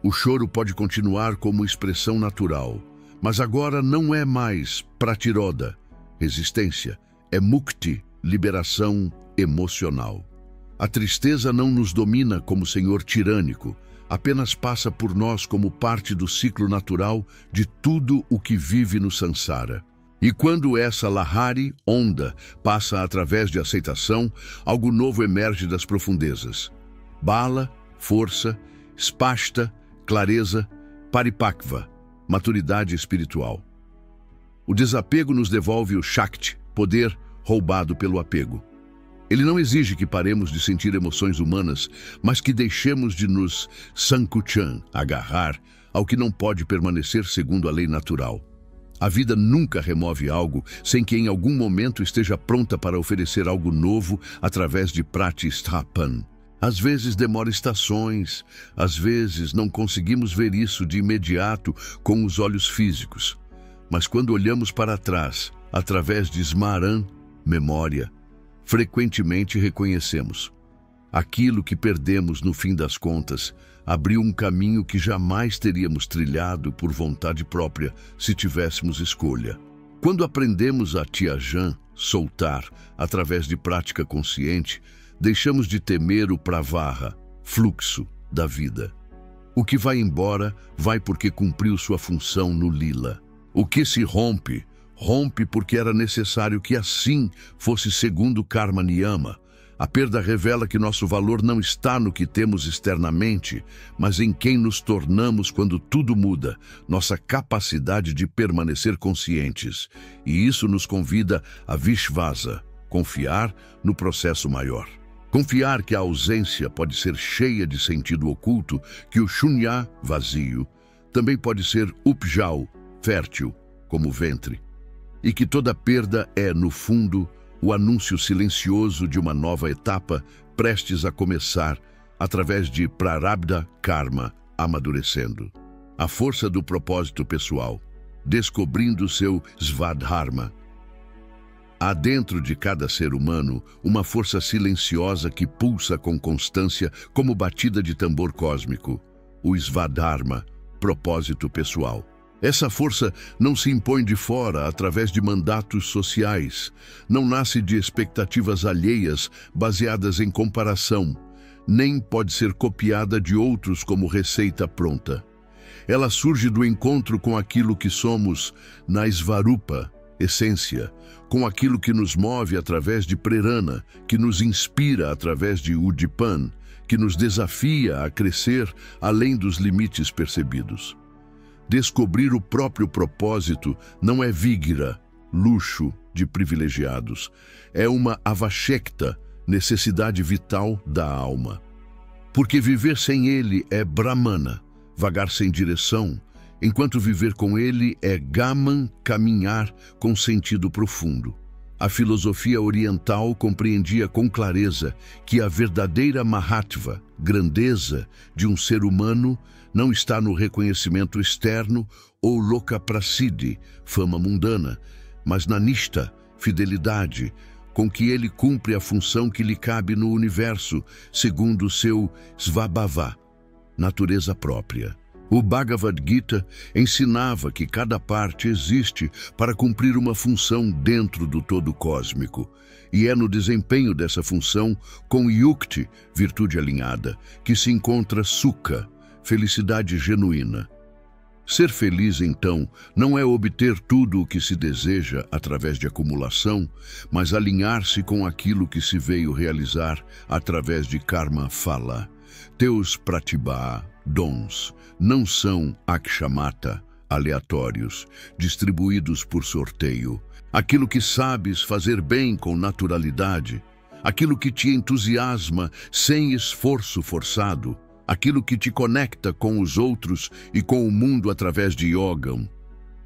O choro pode continuar como expressão natural, mas agora não é mais pratiroda, resistência, é mukti, liberação emocional. A tristeza não nos domina como senhor tirânico, apenas passa por nós como parte do ciclo natural de tudo o que vive no sansara. E quando essa lahari, onda, passa através de aceitação, algo novo emerge das profundezas. Bala, força, spashta, clareza, paripakva, maturidade espiritual. O desapego nos devolve o shakti, poder roubado pelo apego. Ele não exige que paremos de sentir emoções humanas, mas que deixemos de nos sankuchan, agarrar ao que não pode permanecer segundo a lei natural. A vida nunca remove algo sem que em algum momento esteja pronta para oferecer algo novo através de pratisthapan. Às vezes demora estações, às vezes não conseguimos ver isso de imediato com os olhos físicos. Mas quando olhamos para trás, através de smaran, memória, frequentemente reconhecemos. Aquilo que perdemos no fim das contas abriu um caminho que jamais teríamos trilhado por vontade própria se tivéssemos escolha. Quando aprendemos a tiajan, soltar, através de prática consciente, deixamos de temer o pravaha, fluxo da vida. O que vai embora, vai porque cumpriu sua função no lila. O que se rompe, rompe porque era necessário que assim fosse segundo o karma niyama. A perda revela que nosso valor não está no que temos externamente, mas em quem nos tornamos quando tudo muda, nossa capacidade de permanecer conscientes. E isso nos convida a vishvasa, confiar no processo maior. Confiar que a ausência pode ser cheia de sentido oculto, que o shunya, vazio, também pode ser upjau, fértil, como ventre. E que toda perda é, no fundo, o anúncio silencioso de uma nova etapa prestes a começar, através de prarabdha karma amadurecendo. A força do propósito pessoal, descobrindo seu svadharma. Há dentro de cada ser humano uma força silenciosa que pulsa com constância como batida de tambor cósmico, o svadharma, propósito pessoal. Essa força não se impõe de fora através de mandatos sociais, não nasce de expectativas alheias baseadas em comparação, nem pode ser copiada de outros como receita pronta. Ela surge do encontro com aquilo que somos na Svarupa, essência, com aquilo que nos move através de Prerana, que nos inspira através de Udipan, que nos desafia a crescer além dos limites percebidos. Descobrir o próprio propósito não é vigra, luxo de privilegiados. É uma avashekta, necessidade vital da alma. Porque viver sem ele é brahmana, vagar sem direção, enquanto viver com ele é gaman, caminhar com sentido profundo. A filosofia oriental compreendia com clareza que a verdadeira mahatva, grandeza de um ser humano, não está no reconhecimento externo ou lokaprasiddhi, fama mundana, mas na nishta, fidelidade, com que ele cumpre a função que lhe cabe no universo, segundo o seu svabhava, natureza própria. O Bhagavad Gita ensinava que cada parte existe para cumprir uma função dentro do todo cósmico, e é no desempenho dessa função, com yukti, virtude alinhada, que se encontra sukha, felicidade genuína. Ser feliz, então, não é obter tudo o que se deseja através de acumulação, mas alinhar-se com aquilo que se veio realizar através de karma phala. Teus pratibha, dons, não são akshamata, aleatórios, distribuídos por sorteio. Aquilo que sabes fazer bem com naturalidade, aquilo que te entusiasma sem esforço forçado, aquilo que te conecta com os outros e com o mundo através de yogam.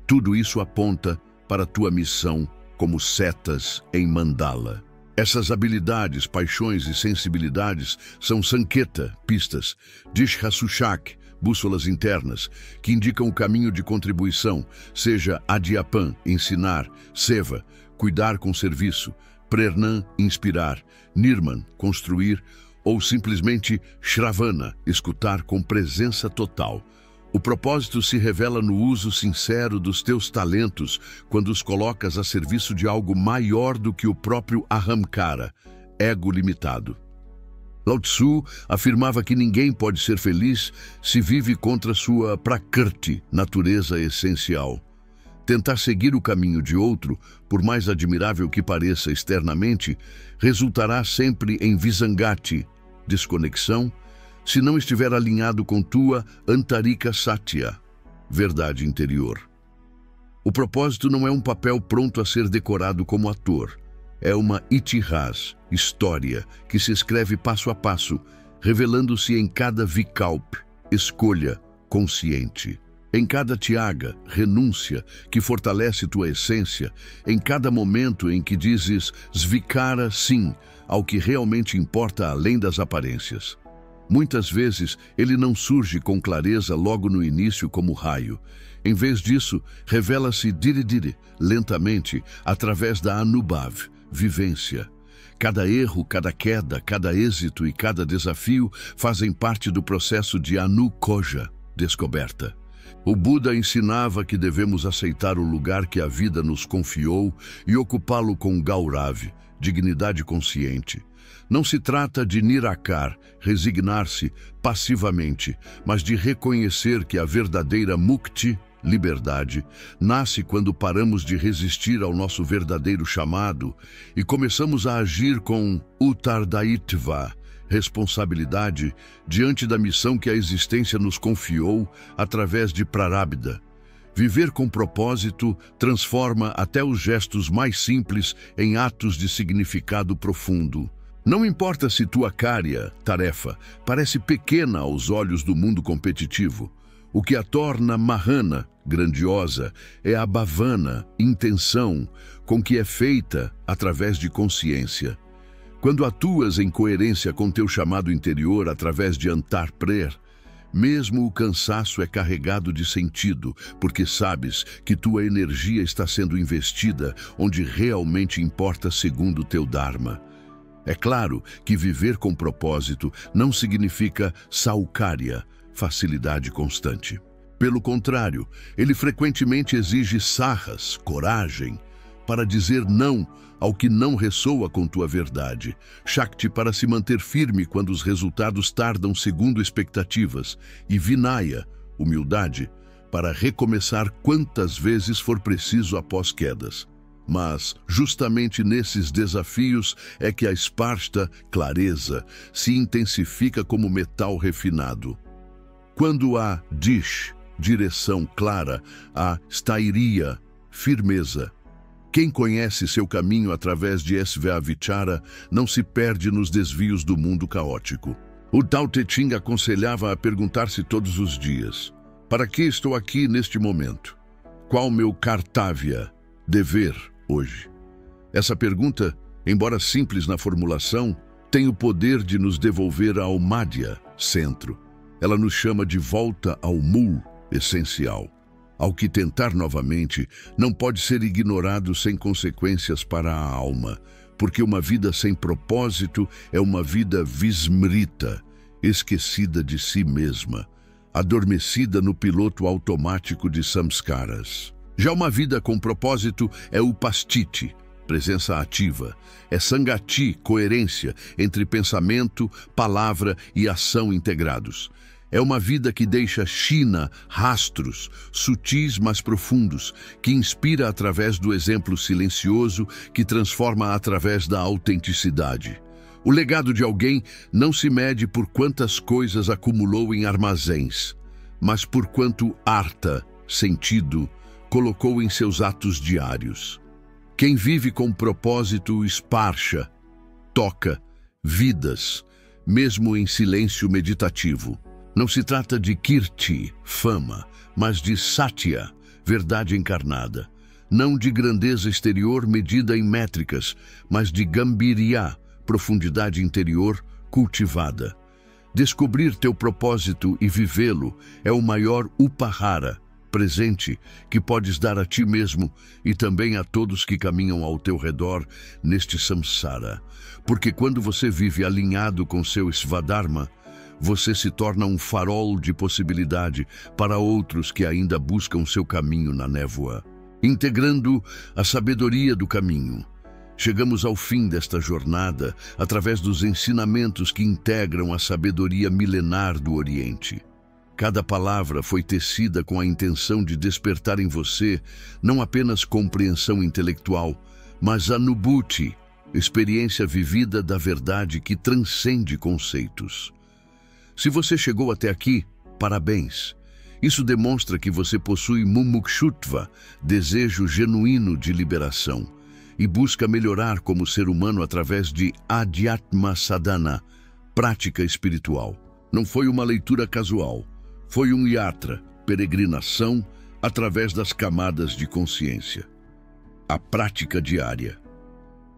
Tudo isso aponta para a tua missão como setas em mandala. Essas habilidades, paixões e sensibilidades são sanketa, pistas, dishasushak, bússolas internas, que indicam o caminho de contribuição, seja adyapan, ensinar, seva, cuidar com serviço, prernan, inspirar, nirman, construir, ou simplesmente shravana, escutar com presença total. O propósito se revela no uso sincero dos teus talentos quando os colocas a serviço de algo maior do que o próprio ahamkara, ego limitado. Lao Tzu afirmava que ninguém pode ser feliz se vive contra sua prakrti, natureza essencial. Tentar seguir o caminho de outro, por mais admirável que pareça externamente, resultará sempre em visangati, desconexão, se não estiver alinhado com tua antarika satya, verdade interior. O propósito não é um papel pronto a ser decorado como ator. É uma itihas, história, que se escreve passo a passo, revelando-se em cada vikalp, escolha, consciente. Em cada tiaga, renúncia, que fortalece tua essência, em cada momento em que dizes svikara sim ao que realmente importa além das aparências. Muitas vezes, ele não surge com clareza logo no início como raio. Em vez disso, revela-se diridiri, lentamente, através da anubhav, vivência. Cada erro, cada queda, cada êxito e cada desafio fazem parte do processo de anukoja, descoberta. O Buda ensinava que devemos aceitar o lugar que a vida nos confiou e ocupá-lo com gaurav, dignidade consciente. Não se trata de nirakar, resignar-se passivamente, mas de reconhecer que a verdadeira mukti, liberdade, nasce quando paramos de resistir ao nosso verdadeiro chamado e começamos a agir com uttardaitva, responsabilidade, diante da missão que a existência nos confiou através de prarabdha. Viver com propósito transforma até os gestos mais simples em atos de significado profundo. Não importa se tua carya, tarefa, parece pequena aos olhos do mundo competitivo. O que a torna mahana, grandiosa, é a bhavana, intenção, com que é feita através de consciência. Quando atuas em coerência com teu chamado interior através de antar-prer, mesmo o cansaço é carregado de sentido, porque sabes que tua energia está sendo investida onde realmente importa segundo teu dharma. É claro que viver com propósito não significa saukárya, facilidade constante. Pelo contrário, ele frequentemente exige sarras, coragem, para dizer não ao que não ressoa com tua verdade, Shakti para se manter firme quando os resultados tardam segundo expectativas, e Vinaya, humildade, para recomeçar quantas vezes for preciso após quedas. Mas, justamente nesses desafios é que a Sparshta, clareza, se intensifica como metal refinado. Quando há Dish, direção clara, há Stairiya, firmeza. Quem conhece seu caminho através de Svyavichara não se perde nos desvios do mundo caótico. O Tao Te Ching aconselhava a perguntar-se todos os dias: para que estou aqui neste momento? Qual meu kartavya, dever, hoje? Essa pergunta, embora simples na formulação, tem o poder de nos devolver ao Madhya, centro. Ela nos chama de volta ao Mul, essencial. Ao que tentar novamente, não pode ser ignorado sem consequências para a alma, porque uma vida sem propósito é uma vida vismrita, esquecida de si mesma, adormecida no piloto automático de samskaras. Já uma vida com propósito é upasthiti, presença ativa, é sangati, coerência entre pensamento, palavra e ação integrados. É uma vida que deixa Shina, rastros, sutis mas profundos, que inspira através do exemplo silencioso, que transforma através da autenticidade. O legado de alguém não se mede por quantas coisas acumulou em armazéns, mas por quanto arta, sentido, colocou em seus atos diários. Quem vive com propósito sparsha, toca, vidas, mesmo em silêncio meditativo. Não se trata de kirti, fama, mas de satya, verdade encarnada. Não de grandeza exterior medida em métricas, mas de gambhirya, profundidade interior cultivada. Descobrir teu propósito e vivê-lo é o maior upahara, presente, que podes dar a ti mesmo e também a todos que caminham ao teu redor neste samsara. Porque quando você vive alinhado com seu svadharma, você se torna um farol de possibilidade para outros que ainda buscam seu caminho na névoa. Integrando a sabedoria do caminho, chegamos ao fim desta jornada através dos ensinamentos que integram a sabedoria milenar do Oriente. Cada palavra foi tecida com a intenção de despertar em você não apenas compreensão intelectual, mas anubhuti, experiência vivida da verdade que transcende conceitos. Se você chegou até aqui, parabéns. Isso demonstra que você possui mumukshutva, desejo genuíno de liberação. e busca melhorar como ser humano através de Adhyatma Sadhana, prática espiritual. Não foi uma leitura casual, foi um yatra, peregrinação através das camadas de consciência. A prática diária.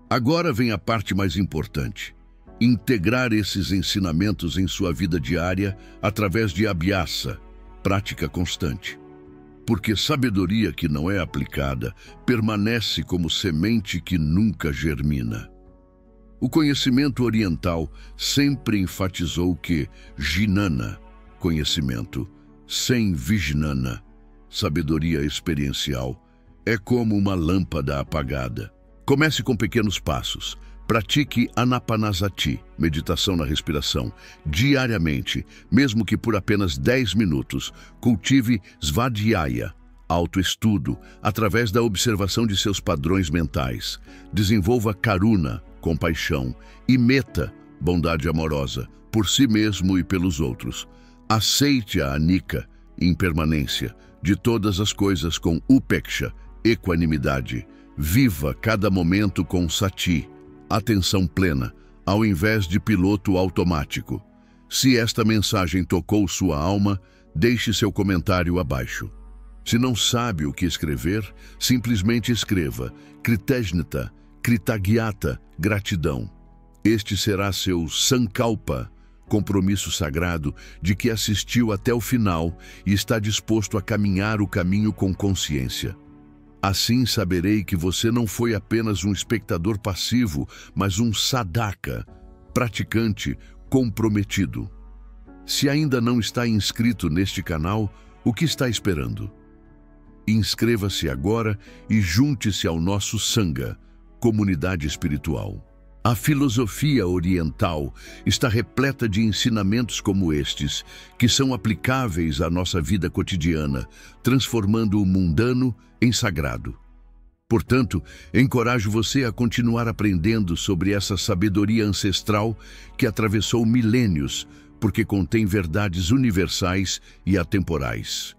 Agora vem a parte mais importante. Integrar esses ensinamentos em sua vida diária através de abhyasa, prática constante. Porque sabedoria que não é aplicada permanece como semente que nunca germina. O conhecimento oriental sempre enfatizou que Jnana, conhecimento, sem Vijnana, sabedoria experiencial, é como uma lâmpada apagada. Comece com pequenos passos. Pratique Anapanasati, meditação na respiração, diariamente, mesmo que por apenas 10 minutos. Cultive Svadhyaya, autoestudo, através da observação de seus padrões mentais. Desenvolva Karuna, compaixão, e Metta, bondade amorosa, por si mesmo e pelos outros. Aceite a Anika, impermanência, de todas as coisas com Upeksha, equanimidade. Viva cada momento com Sati, atenção plena, ao invés de piloto automático. Se esta mensagem tocou sua alma, deixe seu comentário abaixo. Se não sabe o que escrever, simplesmente escreva Kritajnata, Kritagyata, gratidão. Este será seu Sankalpa, compromisso sagrado de que assistiu até o final e está disposto a caminhar o caminho com consciência. Assim saberei que você não foi apenas um espectador passivo, mas um sadhaka, praticante comprometido. Se ainda não está inscrito neste canal, o que está esperando? Inscreva-se agora e junte-se ao nosso Sangha, comunidade espiritual. A filosofia oriental está repleta de ensinamentos como estes, que são aplicáveis à nossa vida cotidiana, transformando o mundano em sagrado. Portanto, encorajo você a continuar aprendendo sobre essa sabedoria ancestral que atravessou milênios, porque contém verdades universais e atemporais.